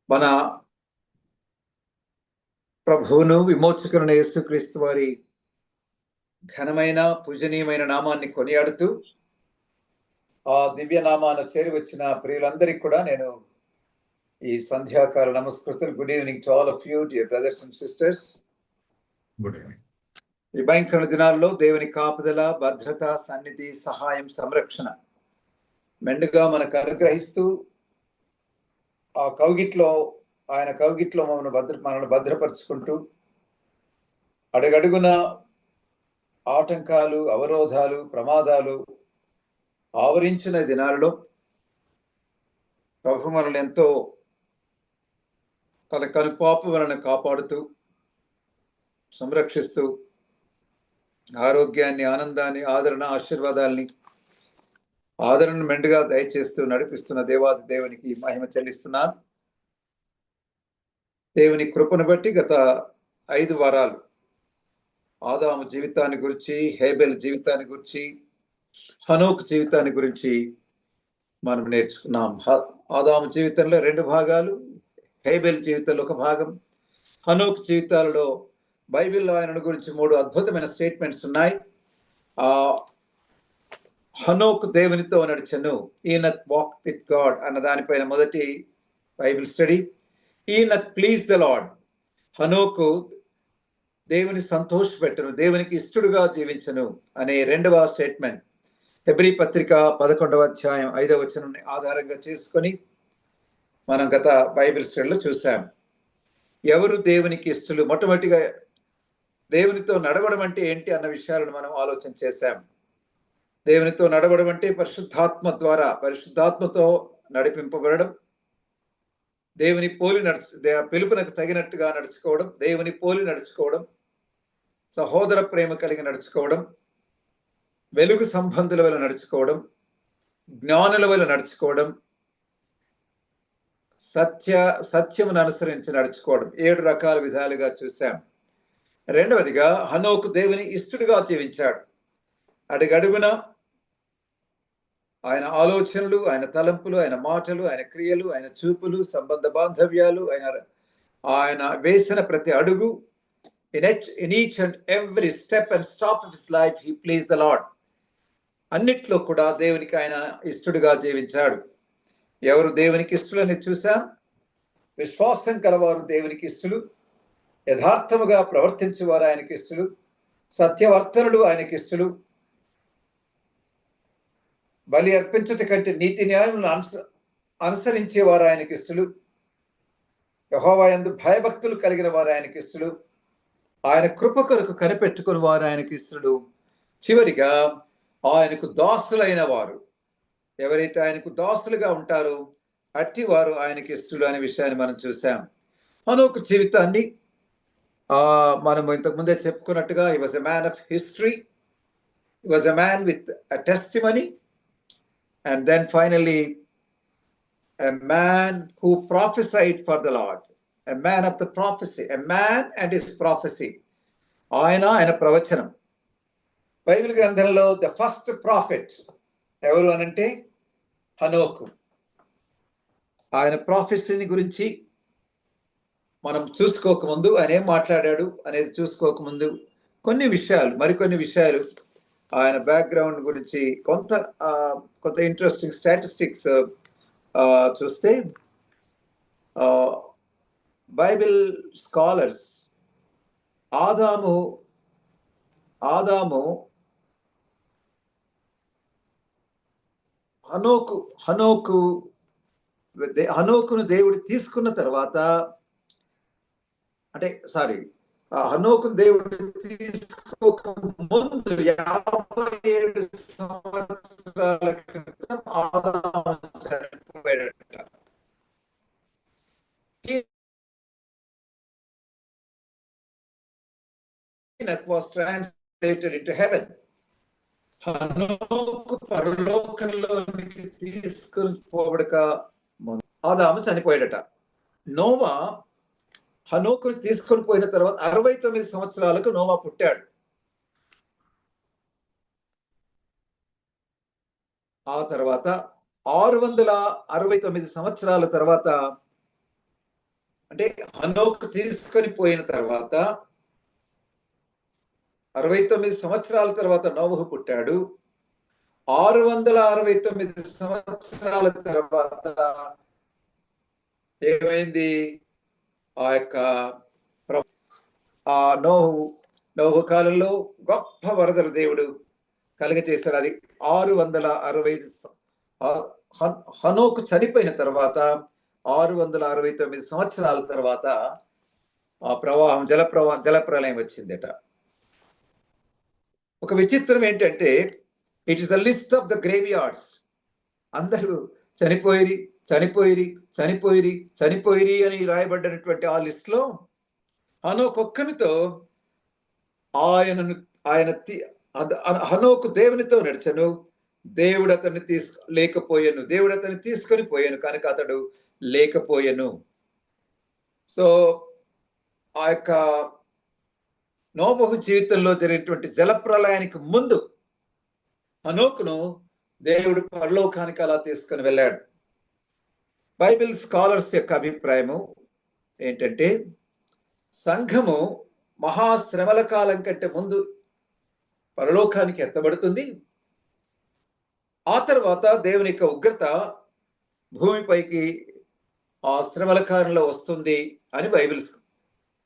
మన ప్రభువును విమోచకుని యేసుక్రీస్తు వారి ఘనమైన పూజనీయమైన నామాన్ని కొనియాడుతూ ఆ దివ్య నామాన్ని చేరి వచ్చిన ప్రియులందరికీ కూడా నేను ఈ సంధ్యాకాల నమస్కృతులు. Good evening to all of you dear brothers and sisters. Good evening. ఈ భయంకర దినాల్లో దేవుని కాపుదల, భద్రత, సన్నిధి, సహాయం, సంరక్షణ మెండుగా మనకు అనుగ్రహిస్తూ ఆ కౌగిట్లో ఆయన కౌగిట్లో మనల్ని భద్రపరుచుకుంటూ అడుగడుగున ఆటంకాలు, అవరోధాలు, ప్రమాదాలు ఆవరించిన దినాలలో ప్రభు మనల్ని ఎంతో తన కనుపాపు వలన కాపాడుతూ సంరక్షిస్తూ ఆరోగ్యాన్ని, ఆనందాన్ని, ఆదరణ మెండుగా దయచేస్తూ నడిపిస్తున్న దేవాది దేవునికి మహిమ చెల్లిస్తున్నాను. దేవుని కృపను బట్టి గత 5 వారాలు ఆదాము జీవితాన్ని గురించి, హేబెల్ జీవితాన్ని గురించి, హనోక్ జీవితాన్ని గురించి మనం నేర్చుకున్నాం. ఆదాము జీవితంలో 2 భాగాలు, హేబెల్ జీవితంలో 1 భాగం. హనోక్ జీవితాలలో బైబిల్లో ఆయన గురించి 3 అద్భుతమైన స్టేట్మెంట్స్ ఉన్నాయి. ఆ హనోక్ దేవునితో నడిచెను, ఈనక్ వాక్ విత్ గాడ్ అన్న దానిపైన మొదటి Bible study. Enoch please the Lord. హనోకు దేవుని సంతోషపెట్టను, దేవునికి ఇష్టడుగా జీవించను అనే 2వ స్టేట్మెంట్ హెబ్రీ పత్రిక 11వ అధ్యాయం 5వ వచనాన్ని ఆధారంగా చేసుకొని మనం గత బైబిల్ స్టడీలో చూసాం. ఎవరు దేవునికి ఇష్టలు, మొట్టమొదటిగా దేవునితో నడవడం అంటే ఏంటి అన్న విషయాలను మనం ఆలోచన చేశాం. దేవునితో నడవడం అంటే పరిశుద్ధాత్మతో నడిపింపబడడం, దేవుని పోలి పిలుపునకు తగినట్టుగా నడుచుకోవడం, దేవుని పోలి నడుచుకోవడం, సహోదర ప్రేమ కలిగి నడుచుకోవడం, వెలుగు సంబంధుల వల్ల నడుచుకోవడం, జ్ఞానుల వల్ల నడుచుకోవడం, సత్యమును అనుసరించి నడుచుకోవడం. 7 రకాల విధాలుగా చూశాం. 2వదిగా హనోకు దేవుని ఇష్టడుగా జీవించాడు. అడుగడుగున ఆయన ఆలోచనలు, ఆయన తలంపులు, ఆయన మాటలు, ఆయన క్రియలు, ఆయన చూపులు, సంబంధ బాంధవ్యాలు, ఆయన వేసిన ప్రతి అడుగు, in each and every step and stop of his life he pleased the Lord. అన్నిట్లో కూడా దేవునికి ఆయన ఇష్టడుగా జీవించాడు. ఎవరు దేవునికి ఇష్టలని చూసాం? విశ్వాసం కలవారు దేవునికి ఇష్టలు, యథార్థముగా ప్రవర్తించేవారు ఆయనకి ఇష్టలు, సత్యవర్తనులు ఆయనకి ఇష్టలు, బలి అర్పించుట కంటే నీతి న్యాయములను అనుసరించేవారు ఆయనకి ఇష్టలు, యెహోవా యందు భయభక్తులు కలిగిన వారు ఆయనకి ఇష్టలు, ఆయన కృప కొరకు కనిపెట్టుకుని వారు ఆయనకి ఇష్టలు, చివరిగా ఆయనకు దాసులైన వారు, ఎవరైతే ఆయనకు దాసులుగా ఉంటారో అట్టి వారు ఆయనకి ఇష్టలు అనే విషయాన్ని మనం చూసాం. హనోకు జీవితాన్ని మనం ఇంతకు ముందే చెప్పుకున్నట్టుగా he was a man of history, he was a man with a testimony, and then finally a man who prophesied for the Lord, a man of the prophecy, a man and his prophecy. ఆయన ప్రవచనం. Bible గ్రంథంలో the first profit ఎవరు అనంటే హనోకు. ఆయన ప్రాఫెసీని గురించి మనం చూసుకోకముందు, ఆయన ఏం మాట్లాడాడు అనేది చూసుకోకముందు మరికొన్ని విషయాలు ఆయన బ్యాక్గ్రౌండ్ గురించి కొంత ఇంట్రెస్టింగ్ స్టాటిస్టిక్స్ చూస్తే బైబిల్ స్కాలర్స్ హనోకును దేవుడు తీసుకున్న తర్వాత, హనోకును దేవుడు తీసుకోక ముందు 57 సంవత్సరాల క్రితం ఆదాము చనిపోయాడట. was translated into heaven. హనోకు పరలోకంలోనికి తీసుకుని పోబడక ఆదాము చనిపోయాడట. నోవా హనోకును తీసుకొని పోయిన తర్వాత 69 సంవత్సరాలకు నోవా పుట్టాడు. ఆ తర్వాత 669 సంవత్సరాల తర్వాత అంటే హనోకు తీసుకొని పోయిన తర్వాత 69 సంవత్సరాల తర్వాత నోవహు పుట్టాడు. 669 సంవత్సరాల తర్వాత ఏమైంది? ఆ యొక్క ఆ నోహు కాలంలో గొప్ప వరదలు దేవుడు కలుగజేశారు. అది 665 హనోకు చనిపోయిన తర్వాత 669 సంవత్సరాల తర్వాత ఆ ప్రవాహం జలప్రలయం వచ్చిందట. ఒక విచిత్రం ఏంటంటే it is the list of the grave yards. అందరూ చనిపోయిరి అని రాయబడినటువంటి ఆ లిస్ట్ లో హనోకొక్కనితో హనోకు దేవునితో నడిచను, దేవుడు అతన్ని తీసుకొని పోయాను కనుక అతడు లేకపోయాను. సో ఆ యొక్క నోవహు జీవితంలో జరిగినటువంటి జలప్రలయానికి ముందు హనోకును దేవుడు పరలోకానికి అలా తీసుకొని వెళ్ళాడు. బైబిల్ స్కాలర్స్ యొక్క అభిప్రాయము ఏంటంటే సంఘము మహాశ్రమల కాలం కంటే ముందు పరలోకానికి ఎత్తబడుతుంది. ఆ తర్వాత దేవుని యొక్క ఉగ్రత భూమిపైకి ఆ శ్రమల కాలంలో వస్తుంది అని Bible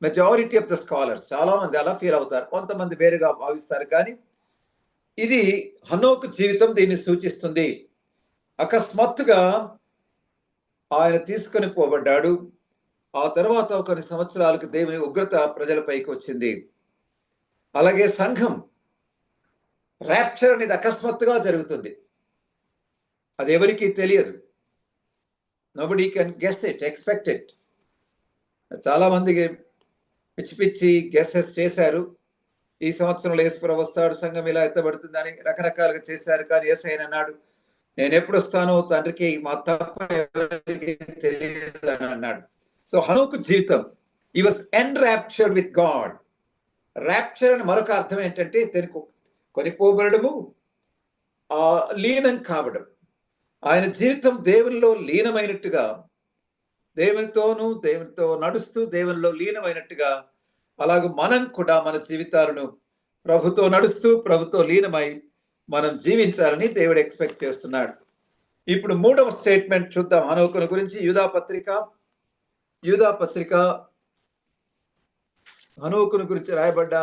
majority of the scholars, చాలా మంది అలా ఫీల్ అవుతారు, కొంతమంది వేరుగా భావిస్తారు. కానీ ఇది హనోకు జీవితం దీన్ని సూచిస్తుంది. అకస్మాత్తుగా ఆయన తీసుకొని పోబడ్డాడు. ఆ తర్వాత కొన్ని సంవత్సరాలకు దేవుని ఉగ్రత ప్రజలపైకి వచ్చింది. అలాగే సంఘం ర్యాప్చర్ అనేది అకస్మాత్తుగా జరుగుతుంది. అది ఎవరికీ తెలియదు. Nobody can guess it, expect it. చాలా మందికి పిచ్చి గెస్సెస్ చేశారు. ఈ సంవత్సరంలో యేసుప్రభు వస్తాడు, సంఘం ఇలా ఎత్తబడుతుందని రకరకాలుగా చేశారు. కానీ యేసయ్య అన్నాడు, నేను ఎప్పుడు వస్తానో తండ్రికి మా తప్ప ఎవరికి తెలియదు అని అన్నాడు. సో హనోకు జీవితం, he was enraptured with God. Rapture అని మరొక అర్థం ఏంటంటే కొనిపోబడము, లీనం కావడం. ఆయన జీవితం దేవునిలో లీనమైనట్టుగా, దేవునితో నడుస్తూ దేవునిలో లీనమైనట్టుగా, అలాగే మనం కూడా మన జీవితాలను ప్రభుతో నడుస్తూ ప్రభుతో లీనమై మనం జీవించాలని దేవుడు ఎక్స్పెక్ట్ చేస్తున్నాడు. ఇప్పుడు 3వ స్టేట్మెంట్ చూద్దాం హనోకుని గురించి. యూదా పత్రిక హనోకుని గురించి రాయబడ్డ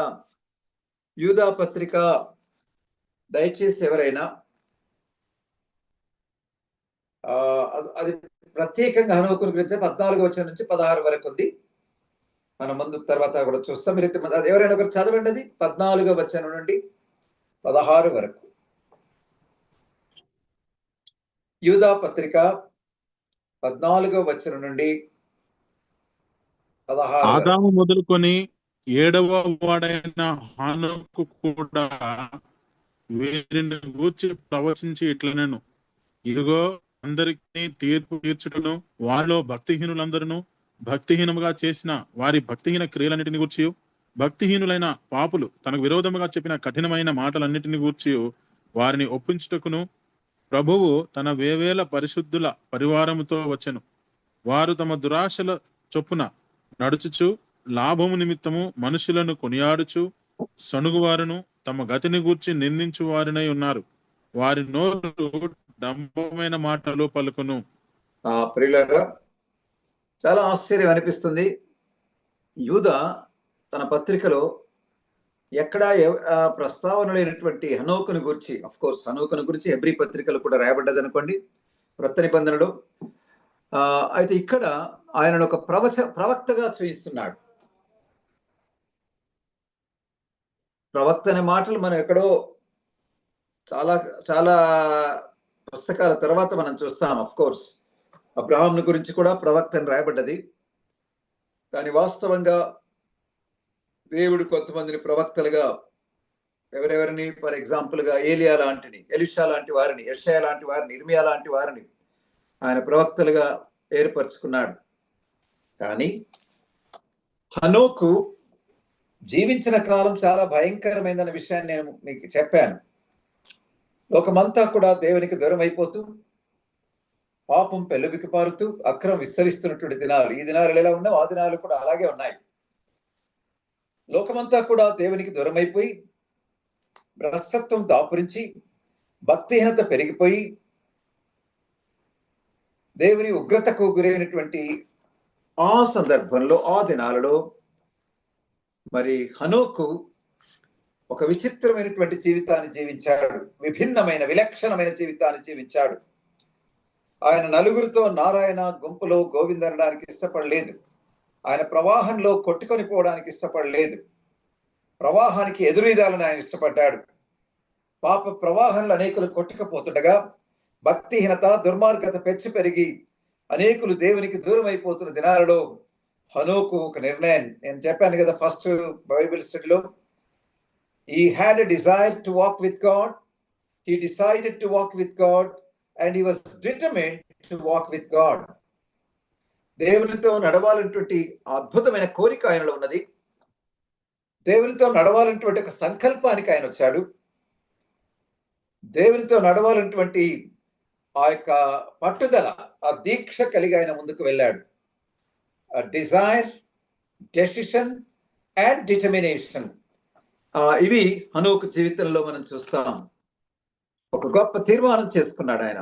యూదా పత్రిక, దయచేసి ఎవరైనా అది ప్రత్యేకంగా హనోకుని గురించి 14వ వచనం నుంచి 16 వరకు ఉంది. మనం ముందు తర్వాత కూడా చూస్తాం. మీరు అది ఎవరైనా ఒకరు చదవండి. అది 14వ వచనం నుండి 16 వరకు. యూదా పత్రిక 14వ వచనం నుండి 16. ఆదాము మొదలుకొని 7వ వాడైన హానోకు కూడా వీరిని గూర్చి ప్రవచించి ఇట్లనెను, ఇదిగో అందరికీ తీర్పు తీర్చుటను వారిలో భక్తిహీనులందరూ భక్తిహీనముగా చేసిన వారి భక్తిహీన క్రియలన్నిటిని గూర్చి, భక్తిహీనులైన పాపులు తనకు విరోధముగా చెప్పిన కఠినమైన మాటలన్నిటిని గూర్చి వారిని ఒప్పించుటకును ప్రభువు తన వేవేల పరిశుద్ధుల పరివారముతో వచ్చెను. వారు తమ దురాశల చొప్పున నడుచుచు లాభము నిమిత్తము మనుషులను కొనియాడుచు సణుగువారును తమ గతిని గూర్చి నిందించు వారినై ఉన్నారు. వారి నోరు డంబమైన మాటలు పలుకును. ప్రియులారా, చాలా ఆశ్చర్యం అనిపిస్తుంది. యూదా తన పత్రికలో ఎక్కడా ప్రస్తావన లేనటువంటి హనోకుని గురించి, అఫ్ కోర్స్ హనోకుని గురించి హెబ్రీ పత్రికలు కూడా రాయబడ్డది అనుకోండి, క్రొత్త నిబంధనలో. అయితే ఇక్కడ ఆయనను ఒక ప్రవక్తగా చూపిస్తున్నాడు. ప్రవక్త అనే మాటలు మనం ఎక్కడో చాలా చాలా పుస్తకాల తర్వాత మనం చూస్తాం. అఫ్ కోర్స్ అబ్రహాంను గురించి కూడా ప్రవక్త అని రాయబడ్డది. కానీ వాస్తవంగా దేవుడు కొంతమందిని ప్రవక్తలుగా, ఎవరెవరిని, ఫర్ ఎగ్జాంపుల్గా ఏలియా లాంటిని, ఎలీషా లాంటి వారిని, యెషయా లాంటి వారిని, ఇర్మియా లాంటి వారిని ఆయన ప్రవక్తలుగా ఏర్పరచుకున్నాడు. కానీ హనోకు జీవించిన కాలం చాలా భయంకరమైనదన్న విషయాన్ని నేను మీకు చెప్పాను. లోకమంతా కూడా దేవునికి దూరం అయిపోతూ పాపం పెళ్ళబికి పారుతూ అక్రమం విస్తరిస్తున్నటువంటి దినాలు. ఈ దినాలు ఎలా ఉన్నావు ఆ దినాలు కూడా అలాగే ఉన్నాయి. లోకమంతా కూడా దేవునికి దూరమైపోయి, భ్రష్టత్వం దాపురించి, భక్తిహీనత పెరిగిపోయి, దేవుని ఉగ్రతకు గురైనటువంటి ఆ సందర్భంలో, ఆ దినాలలో మరి హనోకు ఒక విచిత్రమైనటువంటి జీవితాన్ని జీవించాడు. విభిన్నమైన, విలక్షణమైన జీవితాన్ని జీవించాడు. ఆయన నలుగురితో నారాయణ గుంపులో గోవిందనడానికి ఇష్టపడలేదు. ఆయన ప్రవాహంలో కొట్టుకొని పోవడానికి ఇష్టపడలేదు. ప్రవాహానికి ఎదురీదాలని ఆయన ఇష్టపడ్డాడు. పాప ప్రవాహంలో అనేకులు కొట్టుకుపోతుండగా భక్తిహీనత, దుర్మార్గత పెంచి పెరిగి అనేకులు దేవునికి దూరం అయిపోతున్న దినాలలో హనోకు ఒక నిర్ణయం, నేను చెప్పాను కదా ఫస్ట్ బైబిల్ స్టడీలో, he had a desire to walk with God. He decided to walk with God and he was determined to walk with God. దేవునితో నడవాలన్నటువంటి అద్భుతమైన కోరిక ఆయనలో ఉన్నది. దేవునితో నడవాలన్నటువంటి ఒక సంకల్పానికి ఆయన వచ్చాడు. దేవునితో నడవాలన్నటువంటి ఆ యొక్క పట్టుదల, ఆ దీక్ష కలిగి ఆయన ముందుకు వెళ్ళాడు. డిజైర్, డెసిషన్ అండ్ డిటర్మినేషన్, ఇవి హనోకు జీవితంలో మనం చూస్తాం. ఒక గొప్ప తీర్మానం చేసుకున్నాడు ఆయన.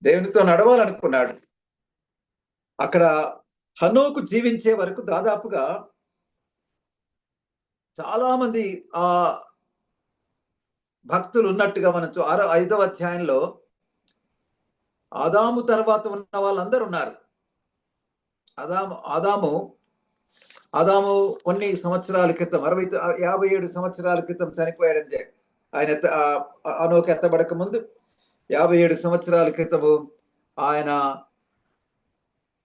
దేవునితో నడవాలనుకున్నాడు. అక్కడ హనోకు జీవించే వరకు దాదాపుగా చాలా మంది ఆ భక్తులు ఉన్నట్టుగా మనం 5వ అధ్యాయంలో ఆదాము తర్వాత ఉన్న వాళ్ళందరూ ఉన్నారు. ఆదాము కొన్ని సంవత్సరాల క్రితం 57 సంవత్సరాల క్రితం చనిపోయాడని ఆయన హనోకు ఎత్తబడక ముందు 57 సంవత్సరాల క్రితము ఆయన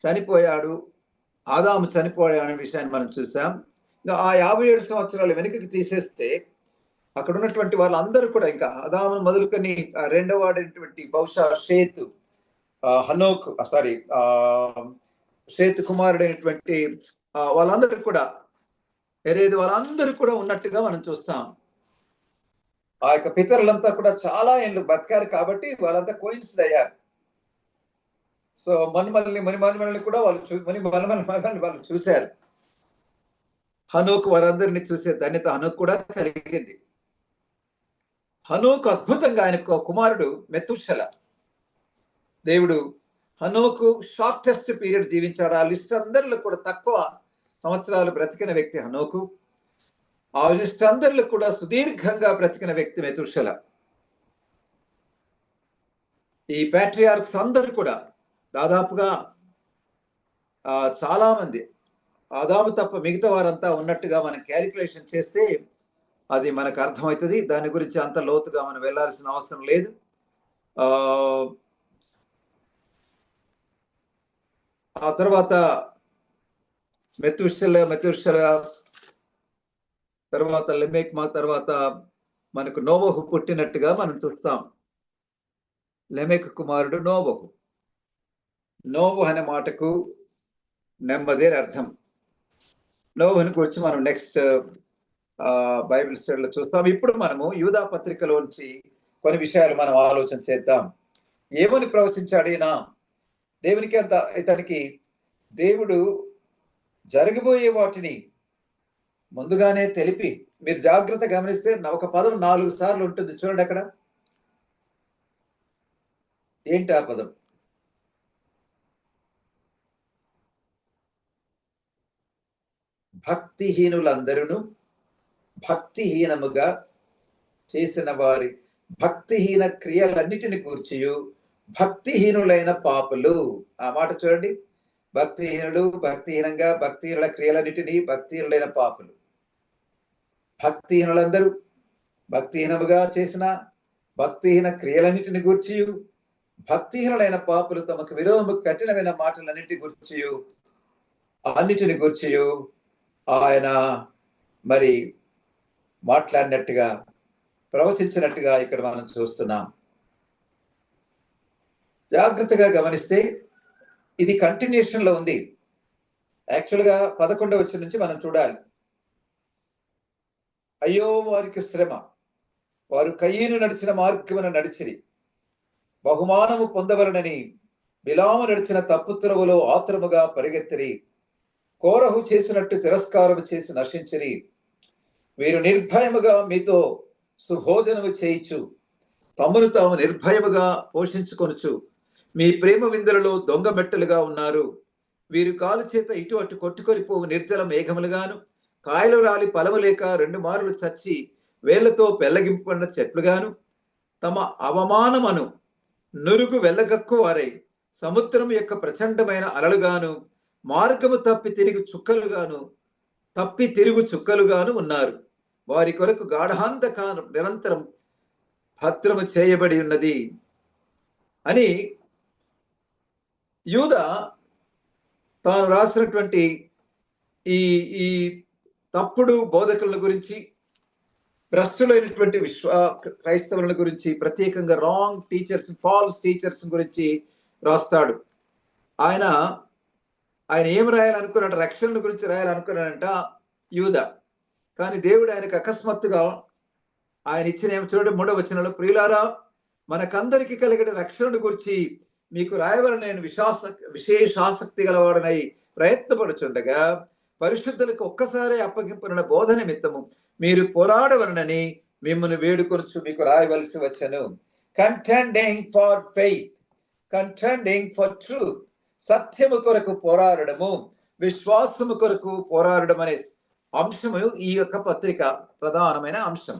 చనిపోయాడు. ఆదాము చనిపోయాడు అనే విషయాన్ని మనం చూసాం. ఇంకా ఆ 57 సంవత్సరాలు వెనుకకి తీసేస్తే అక్కడ ఉన్నటువంటి వాళ్ళందరూ కూడా, ఇంకా ఆదామును మొదలుకొని రెండవ వాడైనటువంటి బహుశా షేతు, షేతు కుమారుడైనటువంటి వాళ్ళందరూ కూడా, వాళ్ళందరూ కూడా ఉన్నట్టుగా మనం చూస్తాం. ఆ యొక్క పితరులంతా కూడా చాలా ఏళ్ళు బతికారు కాబట్టి వాళ్ళంతా కోయిన్సిడ్ అయ్యారు. సో మణిమల్ని కూడా వాళ్ళు చూశారు. హనోకు వారందరినీ చూసే ధన్యత హనోకు కూడా కలిగింది. హనోకు అద్భుతంగా, ఆయనకు కుమారుడు మెతుషెల. దేవుడు హనోకు షార్టెస్ట్ పీరియడ్ జీవించాడు. ఆ లిస్ట్ అందరిలో కూడా తక్కువ సంవత్సరాలు బ్రతికిన వ్యక్తి హనోకు. ఆ లిస్ట్ అందరిలో కూడా సుదీర్ఘంగా బ్రతికిన వ్యక్తి మెతుషెల. ఈ ప్యాట్రియార్క్స్ అందరూ కూడా దాదాపుగా చాలా మంది, ఆదాము తప్ప మిగతా వారంతా ఉన్నట్టుగా మనం క్యాలిక్యులేషన్ చేస్తే అది మనకు అర్థమవుతుంది. దాని గురించి అంత లోతుగా మనం వెళ్ళాల్సిన అవసరం లేదు. ఆ తర్వాత మెతుషెల తర్వాత లెమెక్, తర్వాత మనకు నోవహు పుట్టినట్టుగా మనం చూస్తాం. లెమెక్ కుమారుడు నోవహు. నోవు అనే మాటకు నెమ్మది అర్థం. నోవుని గురించి మనం నెక్స్ట్ బైబిల్ స్టడీలో చూస్తాం. ఇప్పుడు మనము యూదా పత్రికలోంచి కొన్ని విషయాలు మనం ఆలోచన చేద్దాం. ఏమని ప్రవచించాడు ఈయన? ఇతనికి దేవుడు జరగబోయే వాటిని ముందుగానే తెలిపి, మీరు జాగ్రత్త గమనిస్తే ఒక పదం 4 సార్లు ఉంటుంది చూడండి అక్కడ. ఏంటి ఆ పదం? భక్తిహీనులందరూ భక్తిహీనముగా చేసిన వారి భక్తిహీన క్రియలన్నిటిని కూర్చియు భక్తిహీనులైన పాపులు. ఆ మాట చూడండి. భక్తిహీనులు, భక్తిహీనంగా, భక్తిహీనుల క్రియలన్నిటినీ భక్తిహీనులైన పాపులు. భక్తిహీనులందరూ భక్తిహీనముగా చేసిన భక్తిహీన క్రియలన్నిటిని గూర్చియు భక్తిహీనులైన పాపులు తమకు విరోధము కఠినమైన అన్నిటిని గూర్చియు ఆయన మరి మాట్లాడినట్టుగా, ప్రవచించినట్టుగా ఇక్కడ మనం చూస్తున్నాం. జాగ్రత్తగా గమనిస్తే ఇది కంటిన్యూషన్ లో ఉంది. యాక్చువల్గా 11వ వచనం నుంచి మనం చూడాలి. అయ్యో వారికి శ్రమ, వారు కయ్యను నడిచిన మార్గమున నడిచిరి, బహుమానము పొందవలనని బిలాము నడిచిన తప్పు త్రోవలో ఆత్రముగా పరిగెత్తిరి. కోరహు చేసినట్టు తిరస్కారము చేసి నశించిరి. వీరు నిర్భయముగా మీతో సుభోజనము చేయించు, తమను తాము నిర్భయముగా పోషించుకొనుచు మీ ప్రేమ విందులలో దొంగ మెట్టలుగా ఉన్నారు. వీరు కాలు చేత ఇటు అటు కొట్టుకొనిపోవు నిర్జల మేఘములుగాను, కాయలు రాలి ఫలము లేక 2 మారులు చచ్చి వేళ్లతో పెళ్లగింపబడిన చెట్లుగాను, తమ అవమానమును నురుగు వెళ్ళగక్కు వారై సముద్రం యొక్క ప్రచండమైన అలలుగాను, మార్గము తప్పి తిరుగు చుక్కలుగాను ఉన్నారు. వారి కొరకు గాఢాంధకారం నిరంతరం భద్రము చేయబడి ఉన్నది అని యూదా తాను రాసినటువంటి ఈ ఈ తప్పుడు బోధకుల గురించి, భ్రష్టులైనటువంటి క్రైస్తవుల గురించి, ప్రత్యేకంగా రాంగ్ టీచర్స్, ఫాల్స్ టీచర్స్ గురించి రాస్తాడు. ఆయన ఏం రాయాలనుకున్నాడు? రక్షణ గురించి రాయాలనుకున్నాడంట యూదా. కానీ దేవుడు ఆయనకు అకస్మాత్తుగా ఆయన ఇచ్చిన ఏమి చూడండి, 3వ వచనంలో, ప్రియులారా, మనకందరికి కలిగిన రక్షణ గురించి మీకు రాయవలని నేను విశేష ఆసక్తి గలవాడనై ప్రయత్నపడుచుండగా పరిశుద్ధులకు ఒక్కసారి అప్పగింపబడిన బోధ నిమిత్తము మీరు పోరాడవలనని మిమ్మల్ని వేడుకొనుచు మీకు రాయవలసి వచ్చను. Contending for faith, contending for truth. సత్యము కొరకు పోరాడము, విశ్వాసము కొరకు పోరాడడం అనే అంశము ఈ యొక్క పత్రిక ప్రధానమైన అంశం.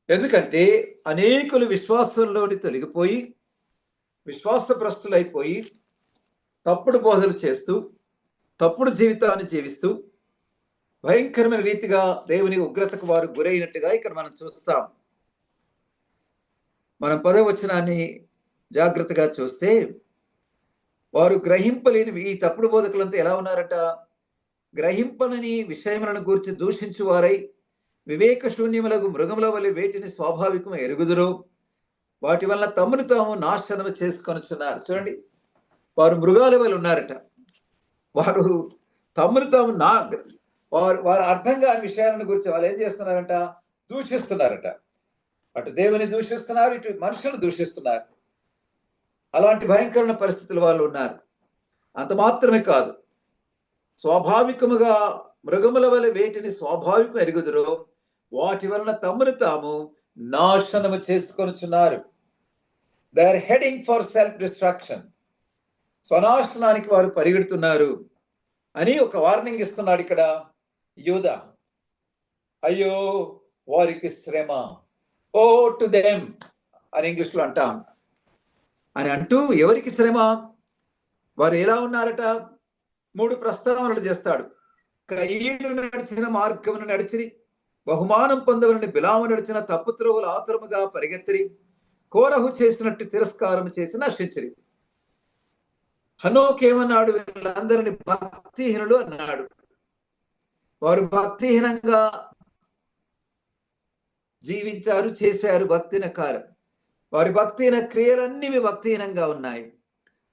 ఎందుకంటే అనేకులు విశ్వాసంలోని తొలగిపోయి విశ్వాసభ్రష్టులైపోయి తప్పుడు బోధలు చేస్తూ తప్పుడు జీవితాన్ని జీవిస్తూ భయంకరమైన రీతిగా దేవుని ఉగ్రతకు వారు గురైనట్టుగా ఇక్కడ మనం చూస్తాం. మనం 10వ వచనాన్ని జాగ్రత్తగా చూస్తే, వారు గ్రహింపలేని ఈ తప్పుడు బోధకులంతా ఎలా ఉన్నారట? గ్రహింపనని విషయములను గూర్చి దూషించు వారై వివేక శూన్యములకు మృగముల వలె వేటిని స్వాభావికం ఎరుగుదురో వాటి వల్ల తమను తాము నాశనము చేసుకొనుచున్నారు. చూడండి, వారు మృగాల వల్ల ఉన్నారట. వారు తమను తాము వారు అర్థం కాని విషయాలను గురించి వాళ్ళు ఏం చేస్తున్నారంట? దూషిస్తున్నారట. అటు దేవుని దూషిస్తున్నారు, ఇటు మనుషులను దూషిస్తున్నారు. అలాంటి భయంకరమైన పరిస్థితులు వాళ్ళు ఉన్నారు. అంత మాత్రమే కాదు, స్వాభావికముగా మృగముల వల్ల వేటిని స్వాభావికం ఎరుగుదురో వాటి వలన తమను తాము నాశనము చేసుకొనుచున్నారు. They are heading for self destruction. స్వనాశనానికి వారు పరిగెడుతున్నారు అని ఒక వార్నింగ్ ఇస్తున్నాడు ఇక్కడ యూదా. అయ్యో వారికి శ్రమ, ఓ టు దెమ్ అని ఇంగ్లీష్లో అంటాం. అని అంటూ ఎవరికి శ్రమ? వారు ఎలా ఉన్నారట? 3 ప్రస్తావనలు చేస్తాడు. కయీను నడిచిన మార్గమును నడిచిరి, బహుమానం పొందవలని బిలాము నడిచిన తప్పు త్రోవలు ఆతురముగా పరిగెత్తిరి, కోరహు చేసినట్టు తిరస్కారం చేసి నశించిరి. హనోక్ ఏమన్నాడు? వీళ్ళందరినీ భక్తిహీనులు అన్నాడు. వారు భక్తిహీనంగా జీవించారు, చేశారు భక్తిహీన కార్యం. వారి భక్తిహీన క్రియలన్నీ భక్తిహీనంగా ఉన్నాయి.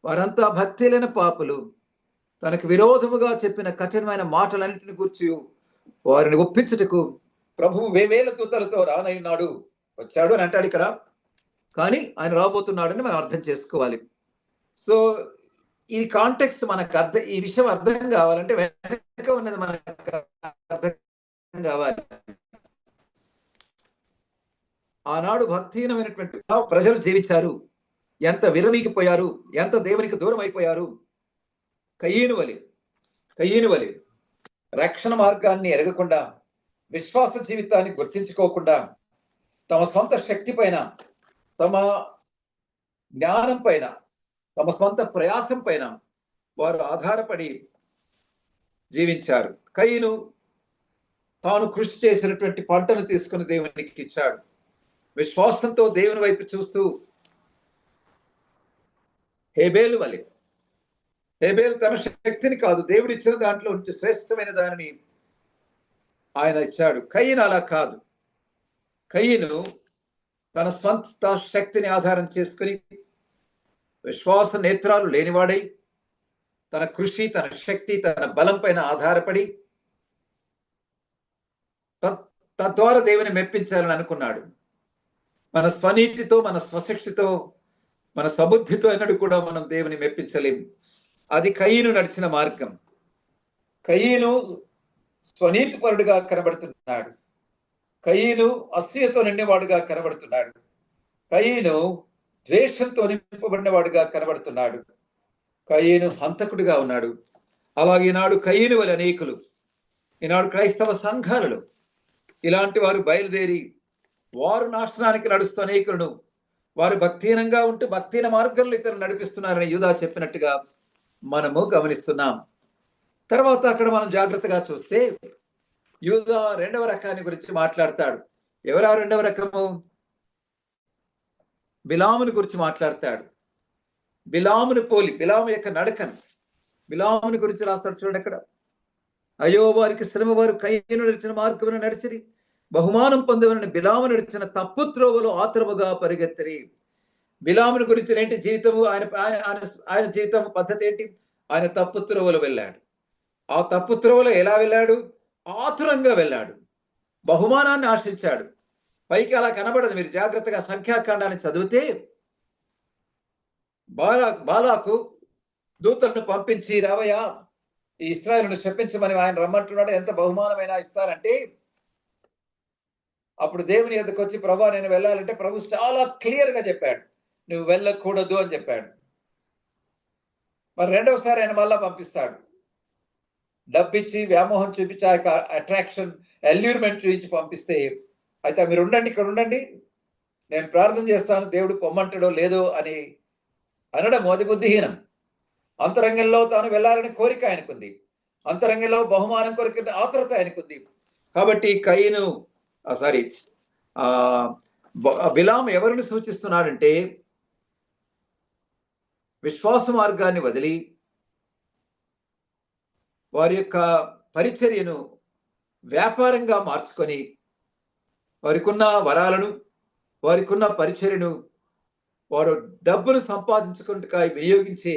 వారంతా భక్తిలేని పాపులు. తనకు విరోధముగా చెప్పిన కఠినమైన మాటలన్నింటిని గురించి వారిని ఒప్పించుటకు ప్రభువు వేవేల దూతలతో రానయ్యున్నాడు, వచ్చాడు అని అంటాడు ఇక్కడ. కానీ ఆయన రాబోతున్నాడని మనం అర్థం చేసుకోవాలి. సో ఈ కాంటెక్స్ట్ మనకు ఈ విషయం అర్థం కావాలంటే వెనక ఉన్నది మనకు అర్థం కావాలి. ఆనాడు భక్తిహీనమైనటువంటి ప్రజలు జీవించారు. ఎంత విరమీగిపోయారు, ఎంత దేవునికి దూరం అయిపోయారు. కయీను వలె రక్షణ మార్గాన్ని ఎరగకుండా, విశ్వాస జీవితాన్ని గుర్తించుకోకుండా, తమ సొంత శక్తి పైన, తమ జ్ఞానం పైన, తమ సొంత ప్రయాసం పైన వారు ఆధారపడి జీవించారు. కయీను తాను కృషి చేసినటువంటి పంటను తీసుకుని దేవునికి ఇచ్చాడు. విశ్వాసంతో దేవుని వైపు చూస్తూ హేబేలు తన శక్తిని కాదు, దేవుడు ఇచ్చిన దాంట్లో నుంచి శ్రేష్టమైన దానిని ఆయన ఇచ్చాడు. కయీను అలా కాదు. కయీను తన స్వంత శక్తిని ఆధారం చేసుకుని, విశ్వాస నేత్రాలు లేనివాడై, తన కృషి, తన శక్తి, తన బలం పైన ఆధారపడి తద్వారా దేవుని మెప్పించాలని అనుకున్నాడు. మన స్వనీతితో, మన స్వశక్తితో మన సబుద్ధితో ఎన్నడూ కూడా మనం దేవుని మెప్పించలేము. అది కయీను నడిచిన మార్గం. కయీను స్వనీతిపరుడుగా కనబడుతున్నాడు. కయీను అసూయతో నిండినవాడుగా కనబడుతున్నాడు. కయీను ద్వేషంతో నింపబడిన వాడుగా కనబడుతున్నాడు. కయీను హంతకుడిగా ఉన్నాడు. అలాగే ఈనాడు కయీను వలె అనేకులు, ఈనాడు క్రైస్తవ సంఘాలలో ఇలాంటి వారు బయలుదేరి వారు నాశనానికి నడుస్తూ అనేకులను వారు భక్తిహీనంగా ఉంటూ భక్తిహీన మార్గంలో ఇతరులు నడిపిస్తున్నారని యూదా చెప్పినట్టుగా మనము గమనిస్తున్నాం. తర్వాత అక్కడ మనం జాగ్రత్తగా చూస్తే యూదా రెండవ రకాన్ని గురించి మాట్లాడతాడు. ఎవరా రెండవ రకము? బిలాముని గురించి మాట్లాడతాడు. బిలాముని పోలి, బిలాము యొక్క నడకను, బిలాముని గురించి రాస్తాడు. చూడండి అక్కడ, అయ్యో వారికి శ్రమ, వారు కయీను నడిచిన మార్గమును నడిచిరి, బహుమానం పొందవలని బిలాము నడిచిన తప్పు త్రోవలో ఆతురముగా పరిగెత్తరి. బిలాముని గురించి ఏంటి జీవితము? ఆయన జీవితం పద్ధతి ఏంటి? ఆయన తప్పు త్రోవలో వెళ్ళాడు. ఆ తప్పు త్రోవలో ఎలా వెళ్ళాడు? ఆతురంగా వెళ్ళాడు. బహుమానాన్ని ఆశించాడు. పైకి అలా కనబడదు. మీరు జాగ్రత్తగా సంఖ్యాకాండాన్ని చదివితే బాలాకు దూతలను పంపించి, రావయ్యా ఈ ఇశ్రాయేలును శపించమని ఆయన రమ్మంటున్నాడు, ఎంత బహుమానమైనా ఇస్తారంటే, అప్పుడు దేవుని ఎదుకు వచ్చి, ప్రభా నేను వెళ్ళాలంటే ప్రభు చాలా క్లియర్ గా చెప్పాడు, నువ్వు వెళ్ళకూడదు అని చెప్పాడు. మరి రెండవసారి ఆయన మళ్ళా పంపిస్తాడు. డబ్బిచ్చి వ్యామోహం చూపించి ఆ యొక్క అట్రాక్షన్, అల్యూర్మెంట్ చూపించి పంపిస్తే, అయితే మీరు ఉండండి, ఇక్కడ ఉండండి, నేను ప్రార్థన చేస్తాను, దేవుడు పొమ్మంటాడో లేదో అని అనడం అది బుద్ధిహీనం. అంతరంగంలో తాను వెళ్ళాలని కోరిక ఆయనకుంది. అంతరంగంలో బహుమానం కొరకు ఆతురత ఆయనకుంది. కాబట్టి కయీను బిలాము ఎవరిని సూచిస్తున్నాడంటే, విశ్వాస మార్గాన్ని వదిలి వారి యొక్క పరిచర్యను వ్యాపారంగా మార్చుకొని వారికున్న వరాలను, వారికున్న పరిచర్యను వారు డబ్బును సంపాదించుకుంటూ వినియోగించే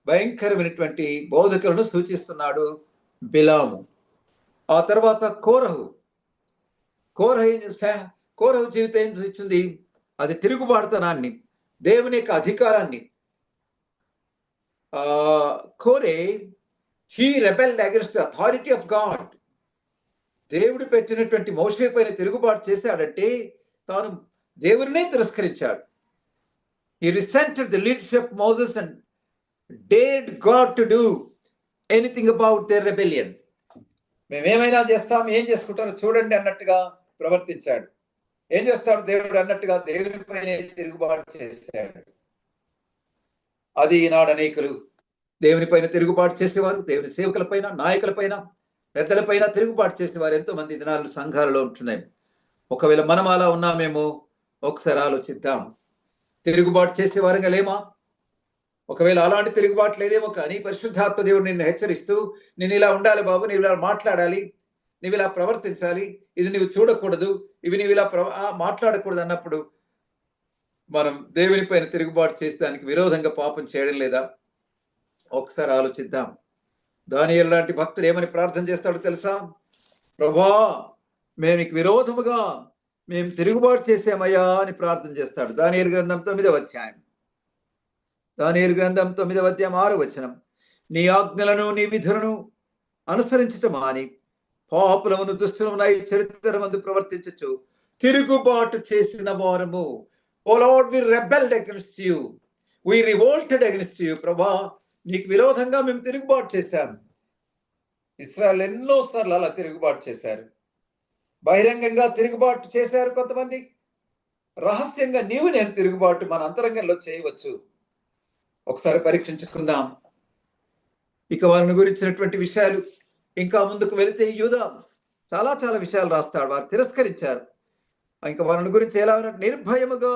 భయంకరమైనటువంటి బోధకులను సూచిస్తున్నాడు బిలాము. ఆ తర్వాత కోరహు జీవితం ఏం సూచింది? అది తిరుగుబాటుతనాన్ని, దేవుని యొక్క అధికారాన్ని. కోరే he rebelled against the authority of God. దేవుడు పెట్టినటువంటి మోషే పైన తిరుగుబాటు చేశాడంటే తాను దేవుడినే తిరస్కరించాడు. He resented the leadership of Moses and dared God to do anything about their rebellion. మేమేమైనా చేస్తాం, ఏం చేసుకుంటారో చూడండి అన్నట్టుగా ప్రవర్తించాడు. ఏం చేస్తాడు దేవుడు అన్నట్టుగా దేవుని పైన తిరుగుబాటు చేశాడు. అది ఈనాడు అనేకులు దేవుని పైన తిరుగుబాటు చేసేవారు, దేవుని సేవకుల పైన, నాయకుల పైన, పెద్దల పైన తిరుగుబాటు చేసేవారు ఎంతో మంది దినాలు సంఘాలలో ఉంటున్నాయి. ఒకవేళ మనం అలా ఉన్నామేమో ఒకసారి ఆలోచిద్దాం. తిరుగుబాటు చేసేవారుగా లేమా? ఒకవేళ అలాంటి తిరుగుబాటు లేదేమో, కానీ పరిశుద్ధాత్మ దేవుడు నిన్ను హెచ్చరిస్తూ, నేను ఇలా ఉండాలి బాబు, నీవు ఇలా మాట్లాడాలి, నీవు ఇలా ప్రవర్తించాలి, ఇది నీవు చూడకూడదు, ఇవి నీవు ఇలా మాట్లాడకూడదు అన్నప్పుడు మనం దేవుని పైన తిరుగుబాటు చేసి దానికి విరోధంగా పాపం చేయడం లేదా? ఒకసారి ఆలోచిద్దాం. దానియేలు లాంటి భక్తుడు ఏమని ప్రార్థన చేస్తాడో తెలుసా? ప్రభా మేము విరోధముగా మేము తిరుగుబాటు చేసామయ్యా అని ప్రార్థన చేస్తాడు. దానియేలు గ్రంథం 9వ అధ్యాయం. దానియేలు గ్రంథం 9వ అధ్యాయం 6వ వచనం. నీ ఆజ్ఞలను నీ విధులను అనుసరించటం మాని పాపులమును దుష్టులమునై చరిత్రమందు ప్రవర్తించచ్చు తిరుగుబాటు చేసిన వారము. Oh Lord, we rebelled against you, we revolted against you. ప్రభా నీకు విరోధంగా మేము తిరుగుబాటు చేశాము. ఇశ్రాయేలు ఎన్నోసార్లు అలా తిరుగుబాటు చేశారు. బహిరంగంగా తిరుగుబాటు చేశారు కొంతమంది, రహస్యంగా నీవు నేను తిరుగుబాటు మన అంతరంగంలో చేయవచ్చు. ఒకసారి పరీక్షించుకుందాం. ఇక వారిని గురించినటువంటి విషయాలు ఇంకా ముందుకు వెళితే యూదా చాలా విషయాలు రాస్తాడు. వారు తిరస్కరించారు. ఇంకా వారిని గురించి ఎలా ఉన్నట్టు, నిర్భయముగా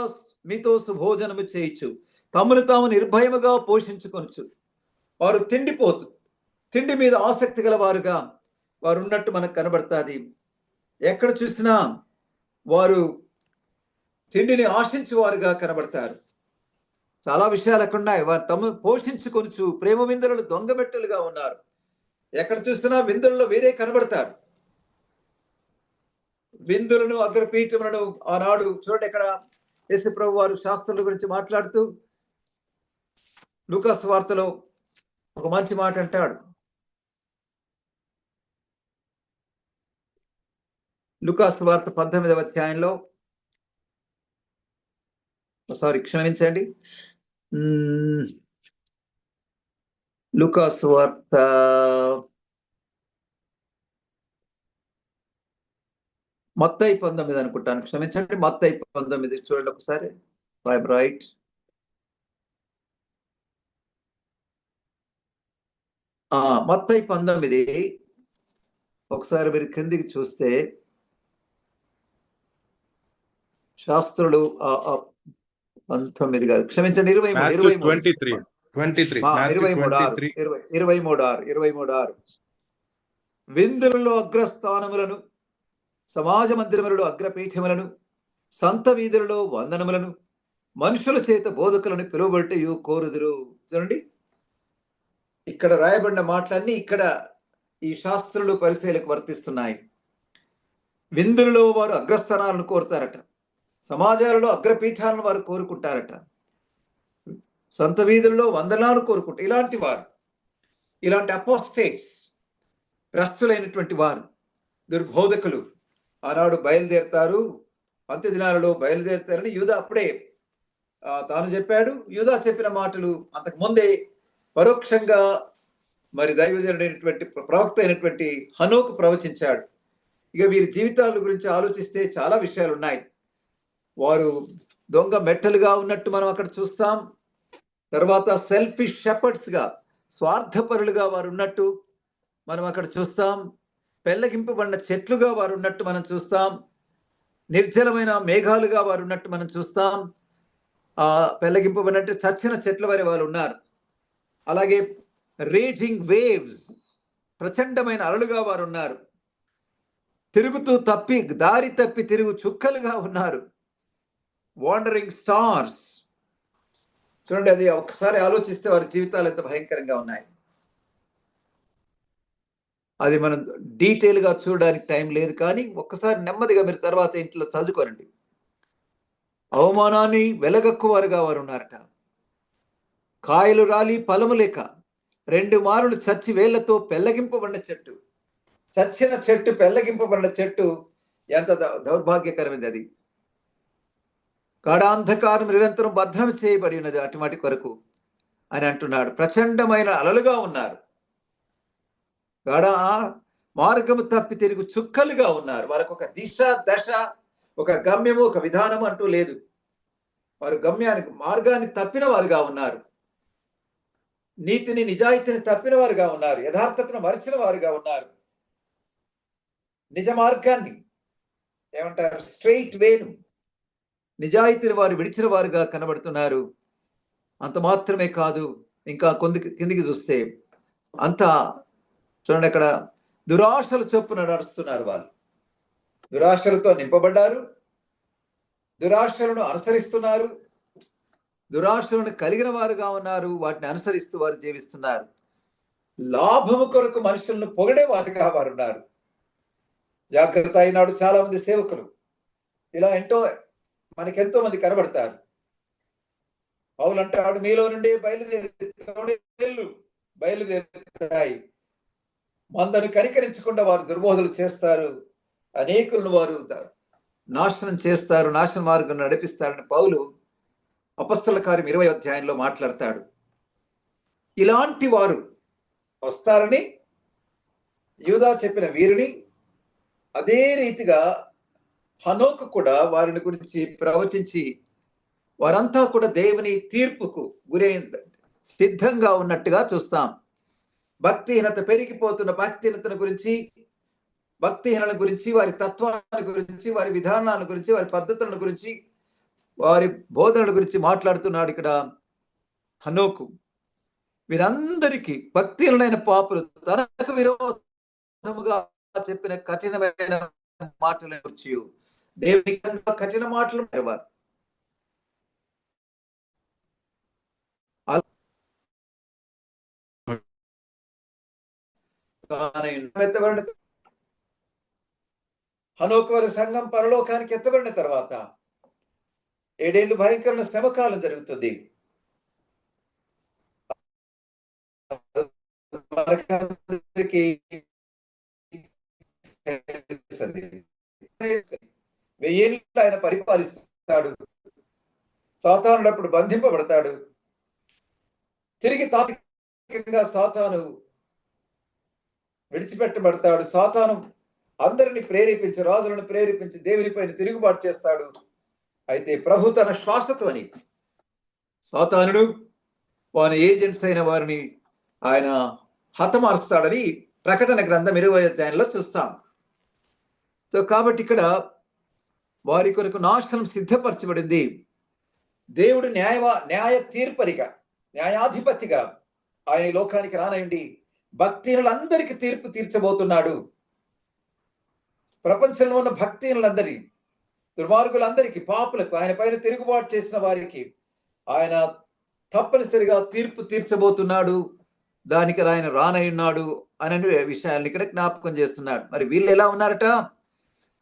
మీతో సుభోజనము చేయొచ్చు, తమను తాము నిర్భయముగా పోషించుకొనొచ్చు. వారు తిండి మీద ఆసక్తి గల వారుగా వారు ఉన్నట్టు మనకు కనబడుతుంది. ఎక్కడ చూసినా వారు తిండిని ఆశించే వారుగా కనబడతారు. చాలా విషయాలు అక్కడ ఉన్నాయి. వారు తమ పోషించుకొనుచు ప్రేమ విందులు దొంగబెట్టలుగా ఉన్నారు. ఎక్కడ చూసినా విందులలో వేరే కనబడతారు. విందులను, అగ్రపీఠములను ఆనాడు చూడండి, ఇక్కడ యేసు ప్రభు వారు శాస్త్రుల గురించి మాట్లాడుతూ లూకా సువార్తలో ఒక మంచి మాట అంటాడు. లూకా సువార్త 19వ అధ్యాయంలో, క్షమించండి, లూకా సువార్త మత్తయి 19 అనుకుంటాను, క్షమించండి, మత్తయి 19 చూడండి ఒకసారి. రైట్, మత్తయి 19 ఒకసారి మీరు కిందికి చూస్తే శాస్త్రులు 19 కాదు, క్షమించండి, 23:6 విందులలో అగ్రస్థానములను, సమాజ మందిరములలో అగ్రపీఠములను, సంత వీధులలో వందనములను, మనుషుల చేత బోధకులను పిలువబట్టయు కోరుదురు. చూడండి, ఇక్కడ రాయబడిన మాటలన్నీ ఇక్కడ ఈ శాస్త్రులు పరిశీలకు వర్తిస్తున్నాయి. విందులలో వారు అగ్రస్థానాలను కోరుతారట, సమాజాలలో అగ్రపీఠాలను వారు కోరుకుంటారట, సొంత వీధుల్లో వందనాలు కోరుకుంటారు. ఇలాంటి వారు, ఇలాంటి అపోస్టేట్స్, భ్రష్టులైనటువంటి వారు, దుర్బోధకులు ఆనాడు బయలుదేరుతారు, అంత్య దినాలలో బయలుదేరుతారని యూదా అప్పుడే తాను చెప్పాడు. యూదా చెప్పిన మాటలు అంతకు ముందే పరోక్షంగా మరి దైవజనుడైనటువంటి ప్రవక్త అయినటువంటి హనోకు ప్రవచించాడు. ఇక వీరి జీవితాల గురించి ఆలోచిస్తే చాలా విషయాలు ఉన్నాయి. వారు దొంగ మెట్టలుగా ఉన్నట్టు మనం అక్కడ చూస్తాం. తర్వాత సెల్ఫిష్ షెపర్డ్స్ గా, స్వార్థపరులుగా వారు ఉన్నట్టు మనం అక్కడ చూస్తాం. పెళ్ళగింపబడిన చెట్లుగా వారు ఉన్నట్టు మనం చూస్తాం. నిర్జలమైన మేఘాలుగా వారు ఉన్నట్టు మనం చూస్తాం. పెళ్ళగింపబడినట్టు చచ్చిన చెట్ల వరే వారు ఉన్నారు. అలాగే రేజింగ్ వేవ్స్, ప్రచండమైన అలలుగా వారు ఉన్నారు. తిరుగుతూ దారి తప్పి తిరుగు చుక్కలుగా ఉన్నారు. Wandering stars. చూడండి, అది ఒక్కసారి ఆలోచిస్తే వారి జీవితాలు ఎంత భయంకరంగా ఉన్నాయి. అది మనం డీటెయిల్ గా చూడడానికి టైం లేదు, కానీ ఒక్కసారి నెమ్మదిగా మీరు తర్వాత ఇంట్లో చదువుకోనండి. అవమానాన్ని వెలగక్కువారుగా వారు ఉన్నారట. కాయలు రాలి ఫలము లేక 2 మారులు చచ్చి వేళ్లతో పెళ్లగింపబడిన చెట్టు. చచ్చిన చెట్టు, పెళ్లగింపబడిన చెట్టు ఎంత దౌర్భాగ్యకరమైనది. అది గాఢాంధకారం నిరంతరం భద్రం చేయబడి ఉన్నది అటువంటి కొరకు అని అంటున్నాడు. ప్రచండమైన అలలుగా ఉన్నారు. మార్గము తప్పి తిరుగు చుక్కలుగా ఉన్నారు. వారికి ఒక దిశ, దశ, ఒక గమ్యము, ఒక విధానము అంటూ లేదు. వారు మార్గాన్ని తప్పిన వారుగా ఉన్నారు. నీతిని, నిజాయితీని తప్పిన వారుగా ఉన్నారు. యథార్థతను మరిచిన వారుగా ఉన్నారు. నిజ మార్గాన్ని ఏమంటారు, స్ట్రెయిట్ వేను, నిజాయితీని వారు విడిచిన వారుగా కనబడుతున్నారు. అంత మాత్రమే కాదు, ఇంకా కిందికి చూస్తే అంతా చూడండి, అక్కడ దురాశల చొప్పున నడుస్తున్నారు. వాళ్ళు దురాశలతో నింపబడ్డారు, దురాశలను అనుసరిస్తున్నారు, దురాశలను కలిగిన వారుగా ఉన్నారు. వాటిని అనుసరిస్తూ వారు జీవిస్తున్నారు. లాభము కొరకు మనుషులను పొగడే వారుగా వారు ఉన్నారు. జాగ్రత్త. అయినాడు చాలా మంది సేవకులు ఇలా మనకెంతో మంది కనబడతారు. పౌలు అంటాడు, మీలో నుండి బయలుదేరుతాయి. మందను కనికరించకుండా వారు దుర్బోధలు చేస్తారు, అనేకులను వారు నాశనం చేస్తారు, నాశన మార్గం నడిపిస్తారని పౌలు అపొస్తలుల కార్యం 20వ అధ్యాయంలో మాట్లాడతాడు. ఇలాంటి వారు వస్తారని యూదా చెప్పిన వీరిని, అదే రీతిగా హనోకు కూడా వారిని గురించి ప్రవచించి వారంతా కూడా దేవుని తీర్పుకు గురై సిద్ధంగా ఉన్నట్టుగా చూస్తాం. భక్తిహీనత పెరిగిపోతున్న భక్తిహీనతను గురించి, భక్తిహీనల గురించి, వారి తత్వాల గురించి, వారి విధానాల గురించి, వారి పద్ధతుల గురించి, వారి బోధనల గురించి మాట్లాడుతున్నాడు ఇక్కడ హనోకు. వీరందరికీ భక్తిహీనులైన పాపులు తనకు విరోధముగా చెప్పిన కఠినమైన మాటల గురించి, దేవుని కఠిన మాటలు వారు హనోకు వారి సంఘం పరలోకానికి ఎత్తబడిన తర్వాత 7 ఏళ్ళు భయంకరమైన శ్రమకాలం జరుగుతుంది. మనకందరికీ తెలుసది. 1000 ఏళ్ళు ఆయన పరిపాలిస్తాడు. సాతానుడప్పుడు బంధింపబడతాడు. తిరిగి తాత్వికంగా సాతాను విడిచిపెట్టబడతాడు. సాతాను అందరిని ప్రేరేపించి, రాజులను ప్రేరేపించి దేవుని పైన తిరుగుబాటు చేస్తాడు. అయితే ప్రభు తన శ్వాసతోని సాతానుడు వాని ఏజెంట్స్ అయిన వారిని ఆయన హతమారుస్తాడని ప్రకటన గ్రంథం 20వ అధ్యాయంలో చూస్తాం. సో కాబట్టి ఇక్కడ వారి కొరకు నాశనం సిద్ధపరచబడింది. దేవుడు న్యాయ తీర్పరిగా, న్యాయాధిపతిగా ఆయన లోకానికి రానండి భక్తిహీనులందరికీ తీర్పు తీర్చబోతున్నాడు. ప్రపంచంలో ఉన్న భక్తిహీనులందరి, దుర్మార్గులందరికీ, పాపులకు, ఆయన పైన తిరుగుబాటు చేసిన వారికి ఆయన తప్పనిసరిగా తీర్పు తీర్చబోతున్నాడు. దానికి ఆయన రానయ్యున్నాడు అనే విషయాన్ని ఇక్కడ జ్ఞాపకం చేస్తున్నాడు. మరి వీళ్ళు ఎలా ఉన్నారట?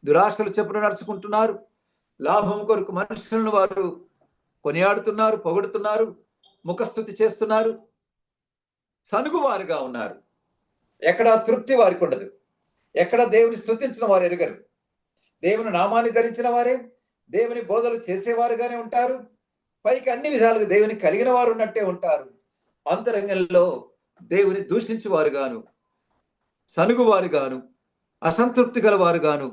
దురాశలు చెప్పున నడుచుకుంటున్నారు. లాభం కొరకు మనుషులను వారు కొనియాడుతున్నారు, పొగుడుతున్నారు, ముఖస్థుతి చేస్తున్నారు. సనుగువారుగా ఉన్నారు. ఎక్కడా తృప్తి వారికి ఉండదు. ఎక్కడ దేవుని స్తుతించిన వారు ఎరుగరు. దేవుని నామాన్ని ధరించిన వారే దేవుని బోధలు చేసేవారుగానే ఉంటారు. పైకి అన్ని విధాలుగా దేవుని కలిగిన వారు ఉన్నట్టే ఉంటారు. అంతరంగంలో దేవుని దూషించేవారు గాను, సనుగువారు గాను, అసంతృప్తి గల వారు గాను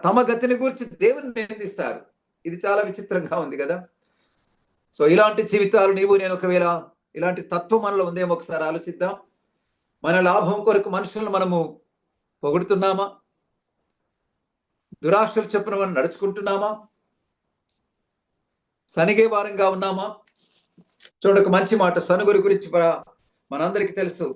తమ గతిని గురించి దేవుని నిందిస్తారు. ఇది చాలా విచిత్రంగా ఉంది కదా. సో ఇలాంటి జీవితాలు నీవు నేను ఒకవేళ ఇలాంటి తత్వం మనలో ఉందేమో ఒకసారి ఆలోచిద్దాం. మన లాభం కొరకు మనుషులను మనము పొగుడుతున్నామా? దురాశలు చెప్పిన మనం నడుచుకుంటున్నామా? సనిగే వారంగా ఉన్నామా? చూడక మంచి మాట సనుగురి గురించి మనందరికీ తెలుసు.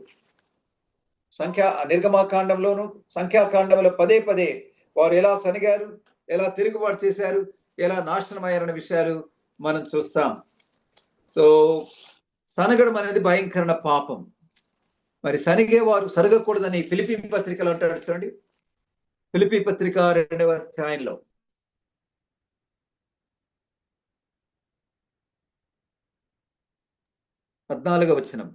నిర్గమాకాండంలోను సంఖ్యాకాండంలో పదే పదే వారు ఎలా సనిగారు, ఎలా తిరుగుబాటు చేశారు, ఎలా నాశనమయ్యారన్న విషయాలు మనం చూస్తాం. సో సనగడం అనేది భయంకరమైన పాపం. మరి సనిగే వారు సరగకూడదని ఫిలిప్పీ పత్రికలో అంటాడు చూడండి. ఫిలిప్పీ పత్రిక 2వ అధ్యాయంలో 14వ వచనం,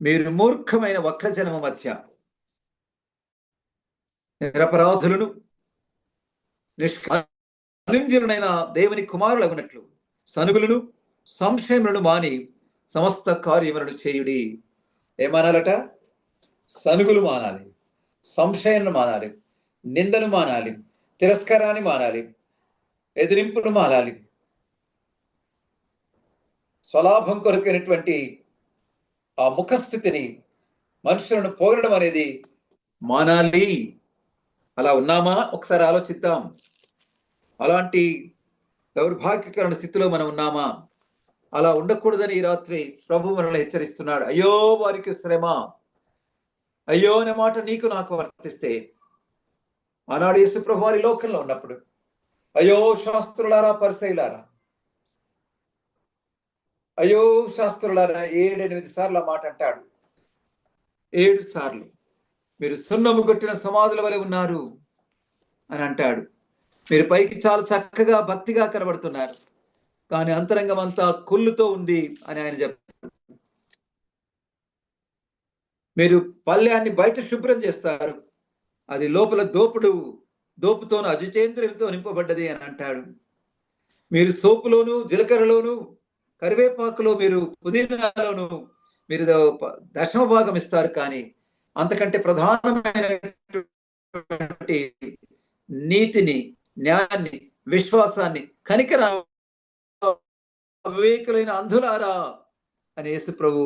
మీరు మూర్ఖమైన వక్రజనము మధ్య నిరపరాధులను నిష్కళంకులైన దేవుని కుమారులగునట్లు సనుగులను సంశయములను మాని సమస్త కార్యములను చేయుడి. ఏమానాలట? సనుగులు మానాలి, సంశయాన్ని మానాలి, నిందను మానాలి, తిరస్కారాన్ని మానాలి, ఎదిరింపును మానాలి. స్వలాభం కొరకైనటువంటి ఆ ముఖస్థితిని, మనుషులను పోగడం అనేది మానాలి. అలా ఉన్నామా? ఒకసారి ఆలోచిద్దాం. అలాంటి దౌర్భాగ్యకరమైన స్థితిలో మనం ఉన్నామా? అలా ఉండకూడదని ఈ రాత్రి ప్రభు మనల్ని హెచ్చరిస్తున్నాడు. అయ్యో వారికి శ్రమ, అయ్యో అనే మాట నీకు నాకు వర్తిస్తే, ఆనాడు యేసు ప్రభు వారి లోకంలో ఉన్నప్పుడు అయ్యో శాస్త్రులారా, పరిసయ్యులారా, అయ్యో శాస్త్రులారా 7-8 సార్లు ఆ మాట అంటాడు. 7 సార్లు మీరు సున్నము కొట్టిన సమాధుల వలె ఉన్నారు అని అంటాడు. మీరు పైకి చాలా చక్కగా భక్తిగా కనబడుతున్నారు, కానీ అంతరంగం అంతా కుళ్ళుతో ఉంది అని ఆయన చెప్పారు. మీరు పళ్ళ్యాన్ని బయట శుభ్రం చేస్తారు, అది లోపల దోపుతోను అజితేంద్రియంతో నింపబడ్డది అని అంటాడు. మీరు సోపులోను, జీలకర్రలోను, కరివేపాకులో, మీరు పుదీనాలోను మీరు దశమ భాగం ఇస్తారు, కానీ అంతకంటే ప్రధానమైనటువంటి నీతిని, న్యాయాన్ని, విశ్వాసాన్ని, కనికర అవివేకులైన అంధులారా అని యేసు ప్రభు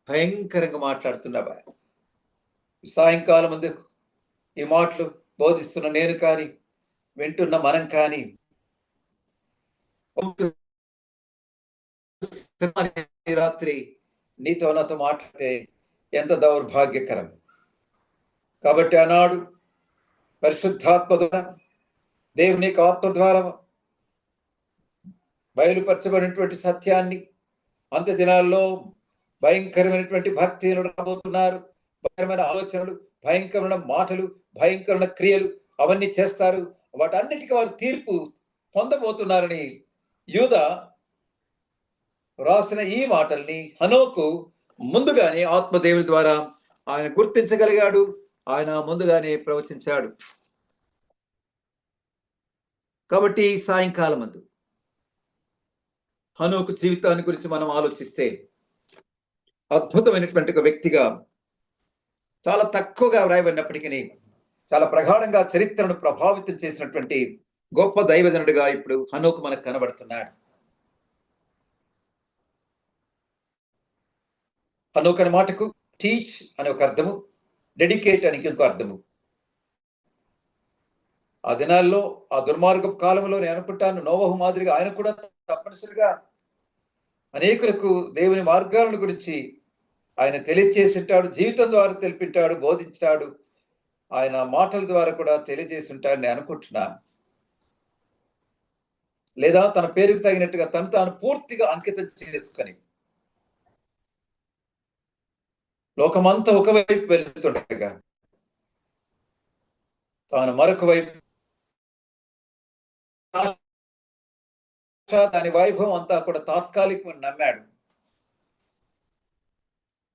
భయంకరంగా మాట్లాడుతున్నా. సాయంకాలం ముందు ఈ మాటలు బోధిస్తున్న నేను కానీ, వింటున్న మనం కానీ రాత్రి నీతో నాతో మాట్లాడితే ఎంత దౌర్భాగ్యకరం. కాబట్టి ఆనాడు పరిశుద్ధాత్మ ద్వారా, దేవుని ఆత్మ ద్వారా బయలుపరచబడినటువంటి సత్యాన్ని, అంత్య దినాల్లో భయంకరమైనటువంటి భక్తిని రాబోతున్నారు. భయంకరమైన ఆలోచనలు, భయంకరమైన మాటలు, భయంకరమైన క్రియలు అవన్నీ చేస్తారు. వాటన్నిటికీ వారు తీర్పు పొందబోతున్నారని యూద రాసిన ఈ మాటల్ని హనోకు ముందుగానే ఆత్మదేవుని ద్వారా ఆయన గుర్తించగలిగాడు. ఆయన ముందుగానే ప్రవచించాడు. కాబట్టి సాయంకాలం అందు హనోకు జీవితాన్ని గురించి మనం ఆలోచిస్తే అద్భుతమైనటువంటి ఒక వ్యక్తిగా, చాలా తక్కువగా వ్రాయబడినప్పటికీ చాలా ప్రగాఢంగా చరిత్రను ప్రభావితం చేసినటువంటి గొప్ప దైవజనుడిగా ఇప్పుడు హనోకు మనకు కనబడుతున్నాడు. హనోకు అనే మాటకు టీచ్ అనే ఒక అర్థము, డెడికేట్ అని ఇంకో అర్థము. ఆ దినాల్లో, ఆ దుర్మార్గపు కాలంలో నేను అనుకుంటాను నోవహు మాదిరిగా ఆయన కూడా తప్పనిసరిగా అనేకులకు దేవుని మార్గాలను గురించి ఆయన తెలియజేసింటాడు. జీవితం ద్వారా తెలిపింటాడు, బోధించాడు. ఆయన మాటల ద్వారా కూడా తెలియజేసి ఉంటాడు నేను అనుకుంటున్నాను. లేదా తన పేరుకు తగినట్టుగా తను తాను పూర్తిగా అంకితం చేసుకొని లోకమంతా ఒకవైపు వెళ్తుండగా తాను మరొక వైపు దాని వైభవం అంతా కూడా తాత్కాలికమని నమ్మాడు.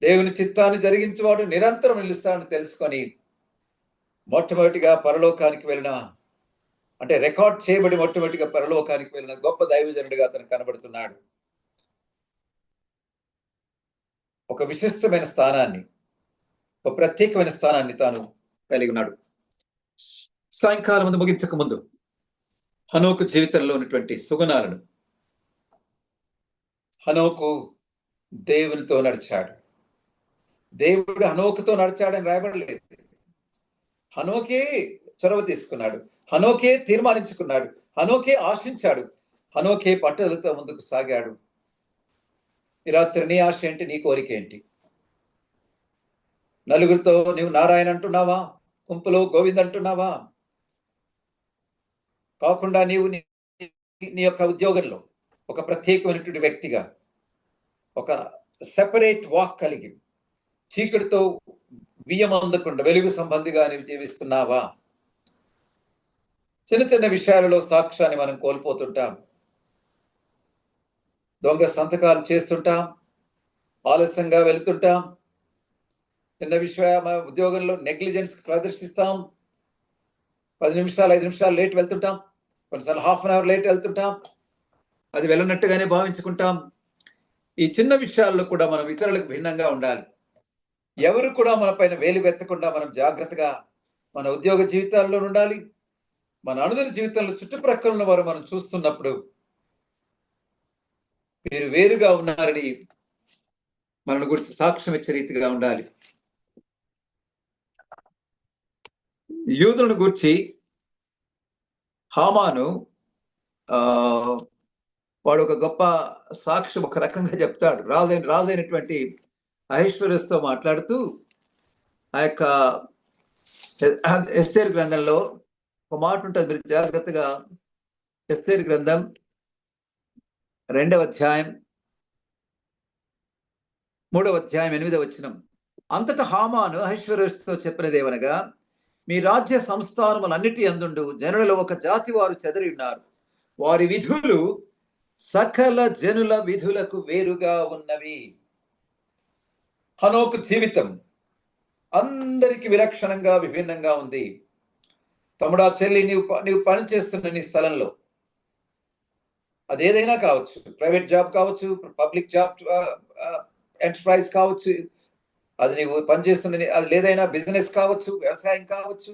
దేవుని చిత్తాన్ని జరిగించేవాడు నిరంతరం నిలుస్తాడని తెలుసుకొని మొట్టమొదటిగా పరలోకానికి వెళ్ళిన, అంటే రికార్డ్ చేయబడి మొట్టమొదటిగా పరలోకానికి వెళ్ళిన గొప్ప దైవజనుడిగా అతను కనబడుతున్నాడు. ఒక విశిష్టమైన స్థానాన్ని, ఒక ప్రత్యేకమైన స్థానాన్ని తాను కలిగి ఉన్నాడు. సాయంకాలం ముందు ముగించక ముందు హనోకు జీవితంలో ఉన్నటువంటి సుగుణాలను, హనోకు దేవునితో నడిచాడు. దేవుడు హనోకుతో నడిచాడని రాయబడలేదు. హనోకే చొరవ తీసుకున్నాడు, హనోకే తీర్మానించుకున్నాడు, హనోకే ఆశించాడు, హనోకే పట్టుదలతో ముందుకు సాగాడు. ఈ రాత్రి నీ ఆశ ఏంటి? నీ కోరిక ఏంటి? నలుగురితో నీవు నారాయణ అంటున్నావా? గుంపులో గోవింద్ అంటున్నావా? కాకుండా నీవు నీ యొక్క ఉద్యోగంలో ఒక ప్రత్యేకమైనటువంటి వ్యక్తిగా, ఒక సెపరేట్ వాక్ కలిగి చీకటితో బియ్యం అందకుండా వెలుగు సంబంధిగా నీవు జీవిస్తున్నావా? చిన్న చిన్న విషయాలలో సాక్ష్యాన్ని మనం కోల్పోతుంటాం. దొంగ సంతకాలు చేస్తుంటాం, ఆలస్యంగా వెళుతుంటాం, చిన్న విషయ ఉద్యోగంలో నెగ్లిజెన్స్ ప్రదర్శిస్తాం, 10 నిమిషాలు 5 నిమిషాలు లేట్ వెళ్తుంటాం, కొన్నిసార్లు హాఫ్ అన్ అవర్ లేట్ వెళ్తుంటాం, అది వెళ్ళనట్టుగానే భావించుకుంటాం. ఈ చిన్న విషయాల్లో కూడా మనం ఇతరులకు భిన్నంగా ఉండాలి. ఎవరు కూడా మన పైన వేలు వెత్తకుండా మనం జాగ్రత్తగా మన ఉద్యోగ జీవితాల్లో ఉండాలి. మన అనుదిన జీవితంలో చుట్టుప్రక్కల ఉన్న వారు మనం చూస్తున్నప్పుడు మీరు వేరుగా ఉన్నారని మన గురించి సాక్ష్యం ఇచ్చే రీతిగా ఉండాలి. యూదులను గురించి హామాను వాడు ఒక గొప్ప సాక్ష్యం ఒక రకంగా చెప్తాడు. రాజైనటువంటి అహష్వేరోషుతో మాట్లాడుతూ ఆ యొక్క ఎస్తేరు గ్రంథంలో ఒక మాట ఉంటుంది, మీరు జాగ్రత్తగా. ఎస్తేరు గ్రంథం 2వ అధ్యాయం 3వ అధ్యాయం 8వ వచనం. అంతటా హామాను అహష్వేరోషుతో చెప్పినదేవనగా, మీ రాజ్య సంస్థానములన్నిటి అందుండు జనులలో ఒక జాతి వారు చెదరి ఉన్నారు, వారి విధులు సకల జనుల విధులకు వేరుగా ఉన్నవి. హనోకు జీవితం అందరికి విలక్షణంగా విభిన్నంగా ఉంది. తమ్ముడా, చెల్లి, నీవు పనిచేస్తున్న నీ స్థలంలో అదేదైనా కావచ్చు, ప్రైవేట్ జాబ్ కావచ్చు, పబ్లిక్ జాబ్, ఎంటర్ప్రైజ్ కావచ్చు, అది నీవు పనిచేస్తున్న అది లేదైనా బిజినెస్ కావచ్చు, వ్యవసాయం కావచ్చు,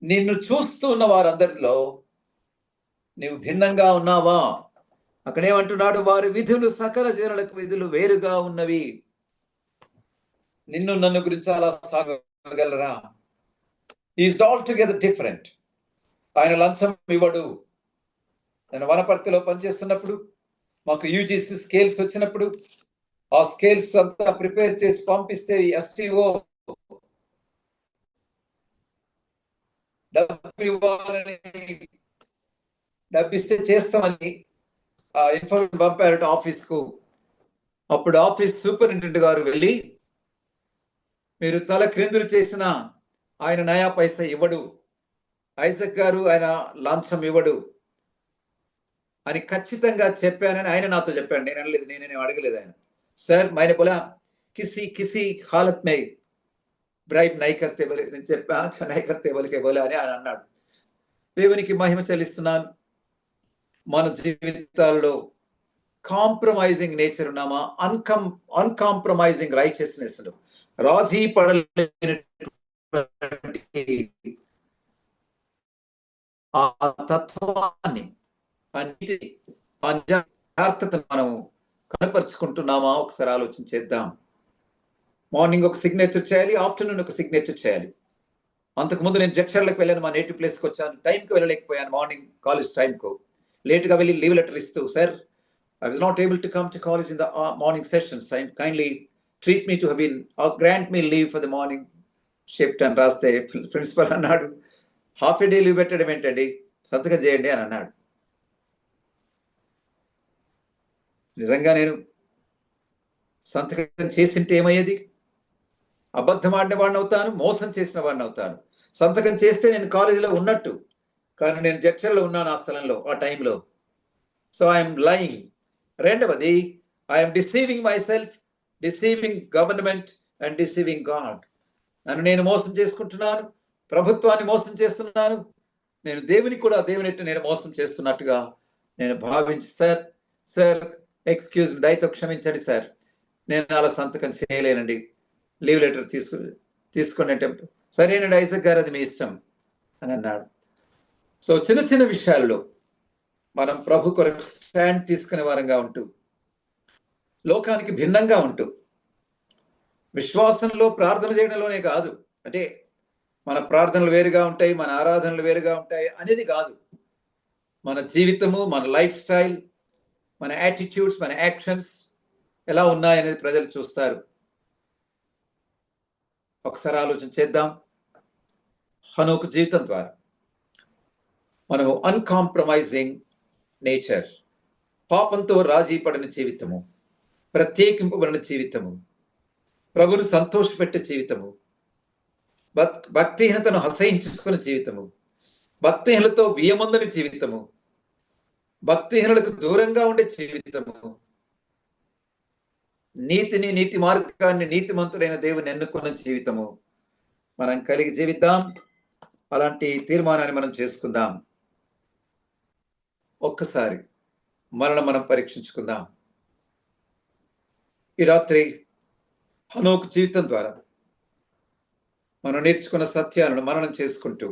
నిన్ను చూస్తూ ఉన్న వారందరిలో నీవు భిన్నంగా ఉన్నావా? అక్కడేమంటున్నాడు? వారి విధులు సకల జనులకు విధులు వేరుగా ఉన్నవి. నిన్ను నన్ను గురించి అలా సాగగలరా? Is altogether different. ఆయన లంచం ఇవ్వడు. నేను వనపర్తిలో పనిచేస్తున్నప్పుడు మాకు యూజీసీ స్కేల్స్ వచ్చినప్పుడు ఆ స్కేల్స్ అంతా ప్రిపేర్ చేసి పంపిస్తే ఎస్టీఓ డబ్బు ఇవ్వాలని, డబ్బిస్తే చేస్తామని ఇన్ఫర్మేషన్ పంపారట ఆఫీస్ కు. అప్పుడు ఆఫీస్ సూపరింటెండెంట్ గారు వెళ్ళి, మీరు తల క్రిందులు చేసిన ఆయన నయా పైసా ఇవ్వడు, ఐజక్ గారు ఆయన లంచం ఇవ్వడు అని ఖచ్చితంగా చెప్పానని ఆయన నాతో చెప్పాడు. నేను అనలేదు, నేనేం అడగలేదు. ఆయన సార్ मैंने बोला किसी किसी हालत में బ్రైబ్ నై కర్తే బోలే, నేను చెప్పా నై కర్తే బోలికే బోలే అని ఆయన అన్నాడు. దేవునికి మహిమ చెల్లిస్తున్నాను. మన జీవితాల్లో కాంప్రమైజింగ్ నేచర్ ఉన్నామా, అన్కాంప్రమైజింగ్ రైచియస్నెస్ రాజీ పడలేనటువంటి ఆ తత్వాన్ని, ఆ నీతిని, ఆ యథార్థతను మనము కనపరుచుకుంటున్నామా ఒకసారి ఆలోచన చేద్దాం. మార్నింగ్ ఒక సిగ్నేచర్ చేయాలి, ఆఫ్టర్నూన్ ఒక సిగ్నేచర్ చేయాలి. అంతకుముందు నేను జడ్చర్లకు వెళ్ళాను, మా నేటివ్ ప్లేస్కి వచ్చాను, టైంకి వెళ్ళలేకపోయాను. మార్నింగ్ కాలేజ్ టైంకు లేట్గా వెళ్ళి లీవ్ లెటర్ ఇస్తూ, sir I was not able to come to college in the morning sessions. Kindly treat me to have been or grant me leave for the morning shift అని రాస్తే principal అన్నాడు, half ఏ day leave పెట్టడం ఏంటండి, సంతకం చేయండి అని అన్నాడు. నిజంగా నేను సంతకం చేసింటే ఏమయ్యేది? అబద్ధం ఆడిన వాడిని అవుతాను, మోసం చేసిన వాడిని అవుతాను. సంతకం చేస్తే నేను కాలేజీలో ఉన్నట్టు, కానీ నేను జడ్చర్లో ఉన్నాను ఆ స్థలంలో, ఆ టైంలో. So I'm lying. రెండవది, I'm deceiving myself, deceiving government and deceiving God. నన్ను నేను మోసం చేసుకుంటున్నాను, ప్రభుత్వాన్ని మోసం చేస్తున్నాను, నేను దేవుని కూడా దేవుని నేను మోసం చేస్తున్నట్టుగా నేను భావించి, సార్ సార్ ఎక్స్క్యూజ్ మీ, దయతో క్షమించండి సార్, నేను అలా సంతకం చేయలేనండి, లీవ్ లెటర్ తీసుకోండి అంటే, సరేనండి ఐజక్ గారు అది మీ ఇష్టం అని అన్నాడు. సో చిన్న చిన్న విషయాల్లో మనం ప్రభు కొరకు స్టాండ్ తీసుకునే వారంగా ఉంటూ, లోకానికి భిన్నంగా ఉంటూ, విశ్వాసంలో ప్రార్థన చేయడంలోనే కాదు, అంటే మన ప్రార్థనలు వేరుగా ఉంటాయి, మన ఆరాధనలు వేరుగా ఉంటాయి అనేది కాదు. మన జీవితము, మన లైఫ్ స్టైల్, మన యాటిట్యూడ్స్, మన యాక్షన్స్ ఎలా ఉన్నాయనేది ప్రజలు చూస్తారు. ఒకసారి ఆలోచన చేద్దాం. హనోకు జీవితం ద్వారా మనము అన్కాంప్రమైజింగ్ నేచర్, పాపంతో రాజీ పడిన జీవితము, ప్రత్యేకింపబడిన జీవితము, ప్రభుని సంతోషపెట్టే జీవితము, భక్తిహీనతను అసహించుకున్న జీవితము, భక్తిహీనలతో వియమొందని జీవితము, భక్తిహీనులకు దూరంగా ఉండే జీవితము, నీతిని, నీతి మార్గాన్ని, నీతిమంతుడైన దేవుని ఎన్నుకున్న జీవితము మనం కలిగి జీవిద్దాం. అలాంటి తీర్మానాన్ని మనం చేసుకుందాం. ఒక్కసారి మనల్ని మనం పరీక్షించుకుందాం. ఈ రాత్రి హనోకు జీవితం ద్వారా మనం నేర్చుకున్న సత్యాలను మననం చేసుకుంటూ,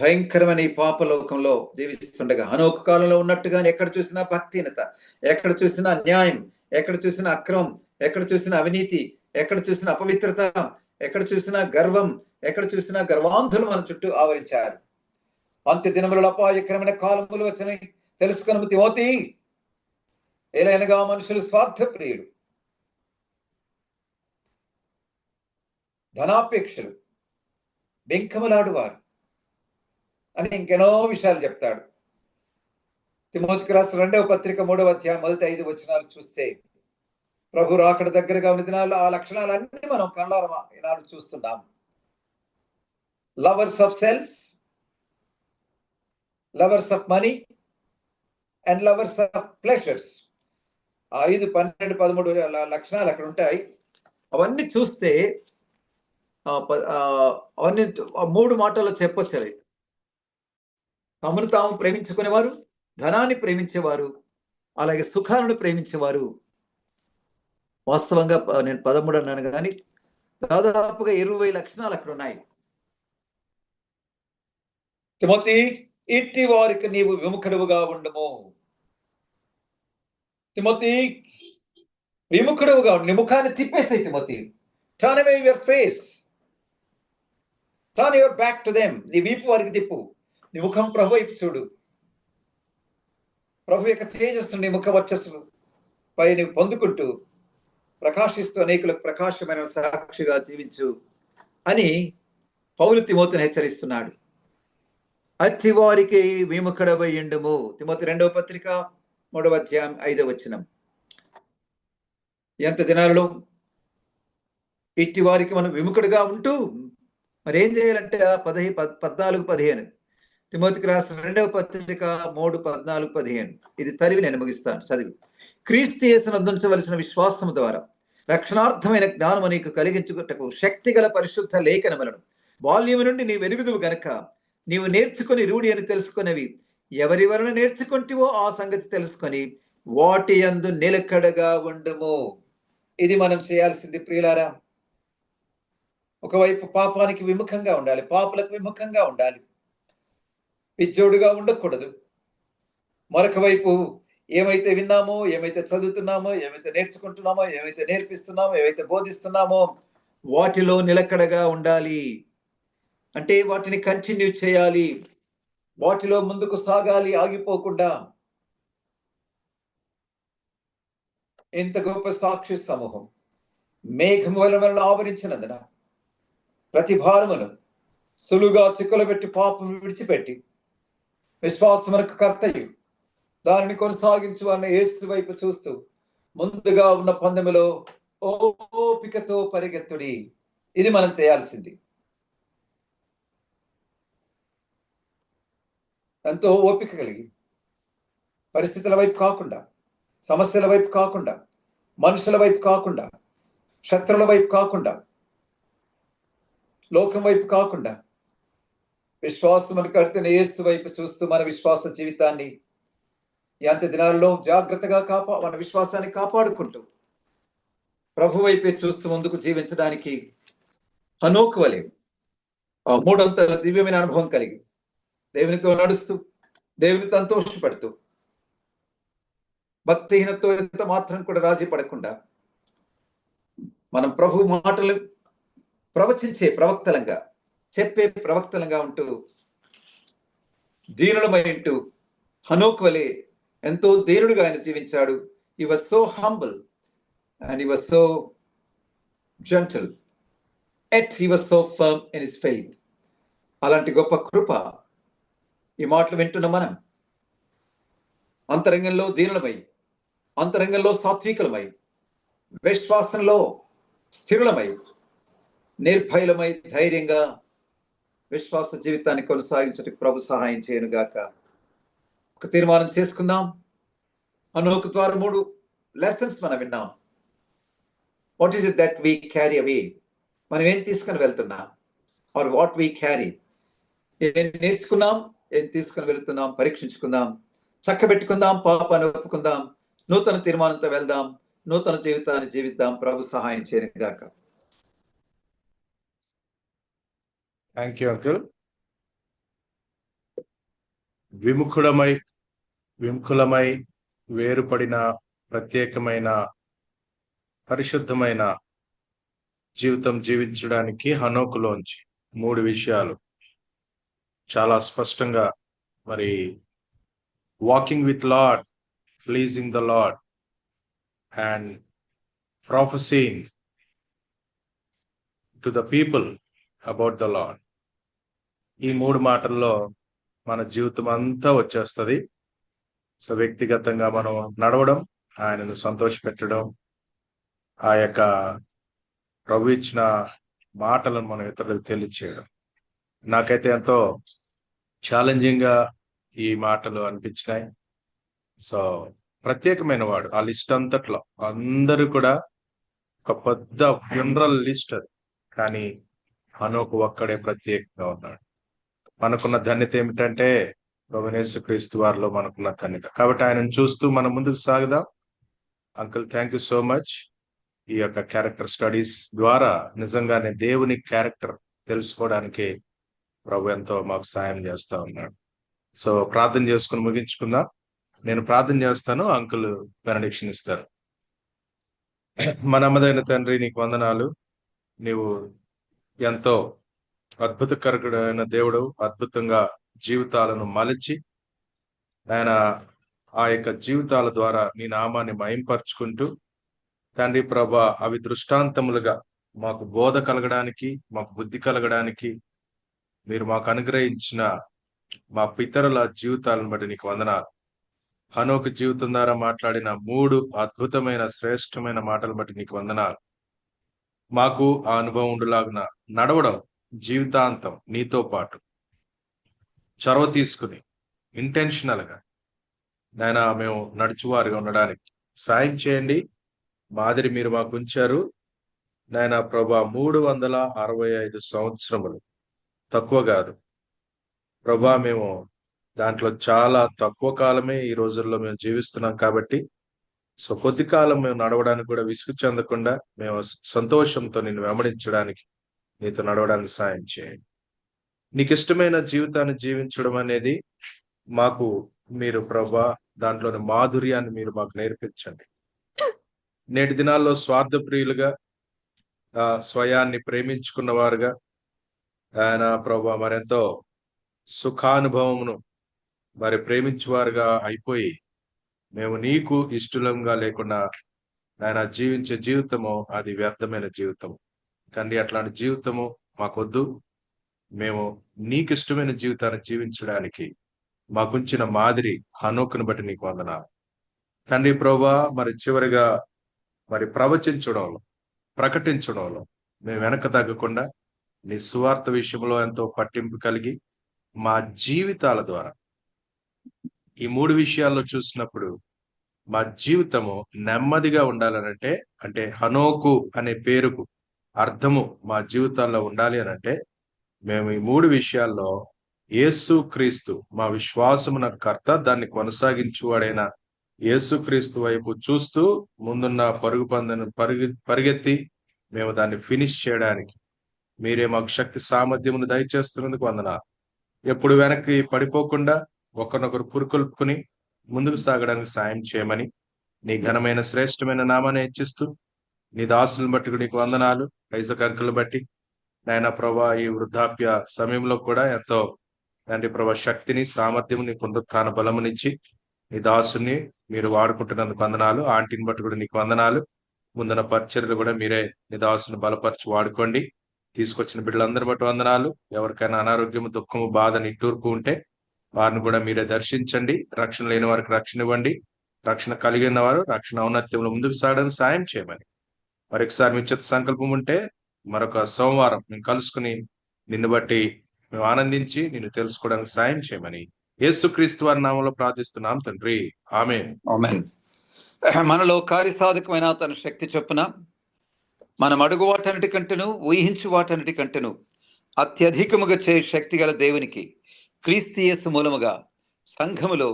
భయంకరమైన ఈ పాపలోకంలో జీవిస్తుండగా, హనోకు కాలంలో ఉన్నట్టుగానే ఎక్కడ చూసినా భక్తిహీనత, ఎక్కడ చూసినా అన్యాయం, ఎక్కడ చూసినా అక్రమం, ఎక్కడ చూసినా అవినీతి, ఎక్కడ చూసినా అపవిత్రత, ఎక్కడ చూసినా గర్వం, ఎక్కడ చూసినా గర్వాంధులు మన చుట్టూ ఆవరించారు. అంత్య దినములలో అపాయకరమైన కాలములు వచ్చినాయి తెలుసుకున్న తిమోతి. ఏలైనగా మనుషులు స్వార్థ ప్రియులు, ధనాపేక్షలు, బెంకములాడువారు అని ఇంకెన్నో విషయాలు చెప్తాడు. తిమోతికి రాసిన 2వ పత్రిక 3వ అధ్యాయం మొదటి 5 వచనాలు చూస్తే, ప్రభు రాకడ దగ్గరగా ఉన్న దినాల్లో ఆ లక్షణాలన్నీ మనం కళ్ళారా ఈనాడు చూస్తున్నాం. Lovers of self, lovers of money and lovers of pleasures. 5, 12, 13 లక్షణాలు అక్కడ ఉంటాయి. అవన్నీ చూస్తే అవన్నీ 3 మాటల్లో చెప్పొచ్చు. తమను తాము ప్రేమించుకునేవారు, ధనాన్ని ప్రేమించేవారు, అలాగే సుఖాలను ప్రేమించేవారు. వాస్తవంగా నేను 13 అన్నాను, కానీ దాదాపుగా 20 లక్షణాలు అక్కడ ఉన్నాయి. తిమోతి, ఇట్టి వారికి నీవు విముఖుడుగా ఉండము. తిమోతి, విముఖుడుగా ఉండు. నీ ముఖాన్ని తిప్పేసాయి తిమోతి. Turn away your face, turn your back to them. నీ వీపు వారికి తిప్పు, నీ ముఖం ప్రభు వైపు చూడు. ప్రభు యొక్క తేజస్సు నీ ముఖ వర్చస్సు పై నీవు పొందుకుంటూ ప్రకాశిస్తూ అనేకులకు ప్రకాశమైన సాక్షిగా జీవించు అని పౌలు తిమోతిని హెచ్చరిస్తున్నాడు. అట్టి వారికి విముఖుడవై ఉండుము. తిమోతి 2వ పత్రిక 3వ అధ్యాయం 5వ వచనం. ఎంత దినాలలో ఇట్టి వారికి మనం విముఖుడుగా ఉంటూ మరి ఏం చేయాలంటే 14-15 తిమోతికి రాసిన 2వ పత్రిక 3:14-15 ఇది చదివి నేను ముగిస్తాను. చదివి క్రీస్తు యేసును అందించవలసిన విశ్వాసము ద్వారా రక్షణార్థమైన జ్ఞానము నీకు కలిగించుటకు శక్తి గల పరిశుద్ధ లేఖనములను బాల్యము నుండి నీవు ఎరుగుదువు గనక నీవు నేర్చుకొని రూఢి అని తెలుసుకునేవి ఎవరి వలన నేర్చుకుంటివో ఆ సంగతి తెలుసుకొని వాటి యందు నిలకడగా ఉండుము. ఇది మనం చేయాల్సింది ప్రియులారా. ఒకవైపు పాపానికి విముఖంగా ఉండాలి, పాపులకు విముఖంగా ఉండాలి, పిచ్చోడుగా ఉండకూడదు. మరొక వైపు ఏమైతే విన్నామో, ఏమైతే చదువుతున్నామో, ఏమైతే నేర్చుకుంటున్నామో, ఏమైతే నేర్పిస్తున్నామో, ఏమైతే బోధిస్తున్నామో వాటిలో నిలకడగా ఉండాలి. అంటే వాటిని కంటిన్యూ చేయాలి, వాటిలో ముందుకు సాగాలి ఆగిపోకుండా. ఇంత గొప్ప సాక్షి సమూహం మేఘము వలన ఆవరించినందున ప్రతి భారమును సులువుగా చిక్కులు పెట్టి పాపం విడిచిపెట్టి విశ్వాసమునకు కర్తయు దానిని కొనసాగించు అన్న యేసు వైపు చూస్తూ ముందుగా ఉన్న పందెములో ఓపికతో పరిగెత్తుడి. ఇది మనం చేయాల్సింది. ఎంతో ఓపిక కలిగి, పరిస్థితుల వైపు కాకుండా, సమస్యల వైపు కాకుండా, మనుషుల వైపు కాకుండా, శత్రువుల వైపు కాకుండా, లోకం వైపు కాకుండా, విశ్వాసమును కర్తైన యేసు వైపు చూస్తూ మన విశ్వాస జీవితాన్ని ఈ అంత్య దినాల్లో జాగ్రత్తగా మన విశ్వాసాన్ని కాపాడుకుంటూ ప్రభు వైపే చూస్తూ ముందుకు జీవించడానికి హనోకు వలె ఆ 3 అంతల దివ్యమైన అనుభవం కలిగి దేవునితో నడుస్తూ, దేవుని సంతోషపడుతూ, భక్తిహీనతో ఎంత మాత్రం కూడా రాజీ పడకుండా మనం ప్రభు మాటలు ప్రవచించే ప్రవక్తలంగా, చెప్పే ప్రవక్తలంగా ఉంటూ, దీనులమై ఉంటూ హనోకు వలె ఎంతో దీనుడుగా ఆయన జీవించాడు. He was so humble and he was so gentle, yet he was so firm in his faith. అలాంటి గొప్ప కృప ఈ మాటలు వింటున్న మనం అంతరంగంలో దీనులమై, అంతరంగంలో సాత్వికులమై, విశ్వాసంలో స్థిరులమై, నిర్భయులమై, ధైర్యంగా విశ్వాస జీవితాన్ని కొనసాగించడానికి ప్రభు సహాయం చేయను గాక. ఒక తీర్మానం చేసుకుందాం. హనోకు ద్వారా 3 లెసన్స్ మనం విన్నాం. What is it that we carry away? మనం ఏం తీసుకుని వెళ్తున్నాం? Or what we carry? ఏం నేర్చుకున్నాం, ఏం తీసుకుని వెళ్తున్నాం? పరీక్షించుకుందాం, చక్కబెట్టుకుందాం, పాపాన్ని ఒప్పుకుందాం, నూతన తీర్మానంతో వెళ్దాం, నూతన జీవితాన్ని జీవిద్దాం. ప్రభు సహాయం చేయను గాక. Thank you uncle. విముఖులమై వేరుపడిన ప్రత్యేకమైన పరిశుద్ధమైన జీవితం జీవించడానికి హనోకులోంచి 3 విషయాలు చాలా స్పష్టంగా, మరి walking with lord, pleasing the lord and professing to the people about the lord. ఈ 3 మాటల్లో మన జీవితం అంతా వచ్చేస్తుంది. సో వ్యక్తిగతంగా మనం నడవడం, ఆయనను సంతోషపెట్టడం, ఆ యొక్క ప్రభు ఇచ్చిన మాటలను మనం ఇతరులకు తెలియచేయడం. నాకైతే ఎంతో ఛాలెంజింగ్ గా ఈ మాటలు అనిపించినాయి. సో ప్రత్యేకమైన వాడు ఆ లిస్ట్ అంతట్లో, అందరూ కూడా ఒక పెద్ద ఫ్యూనరల్ లిస్ట్ అది, కానీ హనోకు ఒక్కడే ప్రత్యేకంగా ఉన్నాడు. మనకున్న ధన్యత ఏమిటంటే ప్రభువైన యేసుక్రీస్తు వారిలో మనకున్న ధన్యత. కాబట్టి ఆయనను చూస్తూ మనం ముందుకు సాగుదాం. Uncle, thank you so much. ఈ యొక్క క్యారెక్టర్ స్టడీస్ ద్వారా నిజంగానే దేవుని క్యారెక్టర్ తెలుసుకోవడానికి ప్రభు ఎంతో మాకు సాయం చేస్తా ఉన్నాడు. సో ప్రార్థన చేసుకుని ముగించుకుందాం. నేను ప్రార్థన చేస్తాను, అంకుల్ బెనడిక్షన్ ఇస్తారు. మన అమ్మదైన తండ్రి, నీకు వందనాలు. నీవు ఎంతో అద్భుతకరమైన దేవుడు, అద్భుతంగా జీవితాలను మలచి ఆయన ఆ యొక్క జీవితాల ద్వారా నీ నామాన్ని మహింపరుచుకుంటూ, తండ్రి ప్రభా, అవి దృష్టాంతములుగా మాకు బోధ కలగడానికి, మాకు బుద్ధి కలగడానికి మీరు మాకు అనుగ్రహించిన మా పితరుల జీవితాలను బట్టి నీకు వందనాలు. హనోకు జీవితం ద్వారా మాట్లాడిన 3 అద్భుతమైన శ్రేష్టమైన మాటలు బట్టి నీకు వందనాలు. మాకు ఆ అనుభవం ఉండలాగున నడవడం జీవితాంతం నీతో పాటు చొరవ తీసుకుని ఇంటెన్షనల్ గా నాయన మేము నడుచువారుగా ఉండడానికి సాయం చేయండి. మాదిరి మీరు మాకు ఉంచారు నాయన ప్రభా. 365 సంవత్సరములు తక్కువ కాదు ప్రభా. మేము దాంట్లో చాలా తక్కువ కాలమే ఈ రోజుల్లో మేము జీవిస్తున్నాం కాబట్టి సో కొద్ది కాలం మేము నడవడానికి కూడా విసుగు చెందకుండా మేము సంతోషంతో నిన్ను వెంబడించడానికి నీతో నడవడానికి సాయం చేయండి. నీకు ఇష్టమైన జీవితాన్ని జీవించడం అనేది మాకు మీరు ప్రభా దాంట్లోని మాధుర్యాన్ని మీరు మాకు నేర్పించండి. నేటి దినాల్లో స్వార్థ ప్రియులుగా స్వయాన్ని ప్రేమించుకున్న వారుగా ఆయన ప్రభా మరెంతో సుఖానుభవమును మరి ప్రేమించువారుగా అయిపోయి మేము నీకు ఇష్టంగా లేకుండా ఆయన జీవించే జీవితము అది వ్యర్థమైన జీవితం. తండ్రి అట్లాంటి జీవితము మాకొద్దు. మేము నీకు ఇష్టమైన జీవితాన్ని జీవించడానికి మాకుంచిన మాదిరి హనోకును బట్టి నీకు వందనాలు తండ్రి ప్రభా. మరి చివరిగా మరి ప్రవచించడంలో ప్రకటించడంలో మేము వెనక తగ్గకుండా నీ సువార్త విషయంలో ఎంతో పట్టింపు కలిగి మా జీవితాల ద్వారా ఈ 3 విషయాల్లో చూసినప్పుడు మా జీవితము నెమ్మదిగా ఉండాలనంటే, అంటే హనోకు అనే పేరుకు అర్థము మా జీవితాల్లో ఉండాలి అనంటే మేము ఈ 3 విషయాల్లో యేసు క్రీస్తు మా విశ్వాసమున కర్త, దాన్ని కొనసాగించువాడైన యేసు క్రీస్తు వైపు చూస్తూ ముందున్న పరుగు పందెను పరిగెత్తి మేము దాన్ని ఫినిష్ చేయడానికి మీరే మాకు శక్తి సామర్థ్యమును దయచేస్తున్నందుకు వందనాలు. ఎప్పుడు వెనక్కి పడిపోకుండా ఒకరినొకరు పురుకొల్పుకుని ముందుకు సాగడానికి సాయం చేయమని నీ ఘనమైన శ్రేష్టమైన నామాన్ని హెచ్చిస్తూ నీ దాసులను బట్టి నీకు వందనాలు. ఐజక్ అంకుల్ని బట్టి నాయన ప్రభా ఈ వృద్ధాప్య సమయంలో కూడా ఎంతో తండ్రి ప్రభా శక్తిని సామర్థ్యం నీ పునరుత్థాన బలమునిచ్చి నీ దాసుని మీరు వాడుకుంటున్నందుకు వందనాలు. ఆంటీని బట్టి కూడా నీకు వందనాలు. ముందున్న పరిచర్లు కూడా మీరే నీ దాసుని బలపరిచి వాడుకోండి. తీసుకొచ్చిన బిడ్డలందరి బట్టి వందనాలు. ఎవరికైనా అనారోగ్యము, దుఃఖము, బాధ, నిట్టూర్పు ఉంటే వారిని కూడా మీరే దర్శించండి. రక్షణ లేని వారికి రక్షణ ఇవ్వండి. రక్షణ కలిగిన వారు రక్షణ ఔన్నత్యంలో ముందుకు సాగడానికి సాయం చేయమని మరొకసారి మీ చేత సంకల్పం ఉంటే మరొక సోమవారం మేము కలుసుకుని నిన్ను బట్టి మేము ఆనందించి నిన్ను తెలుసుకోవడానికి సాయం చేయమని యేసుక్రీస్తు వారి నామంలో ప్రార్థిస్తున్నాం తండ్రి. ఆమేన్. ఆమేన్. మనలో కార్యసాధకమైన తన శక్తి చొప్పున మనం అడుగు వాటన్నిటి కంటేను ఊహించు వాటన్నిటి కంటేను అత్యధికముగా చే శక్తి గల దేవునికి క్రీస్తు యేసు మూలముగా సంఘములో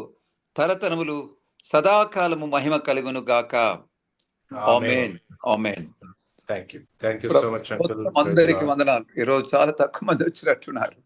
తరతరములు సదాకాలము మహిమ కలుగును గాక. ఆమేన్. ఆమేన్. Thank you so much. అందరికి వందనాలు. ఈరోజు చాలా తక్కువ మంది వచ్చినట్టున్నారు.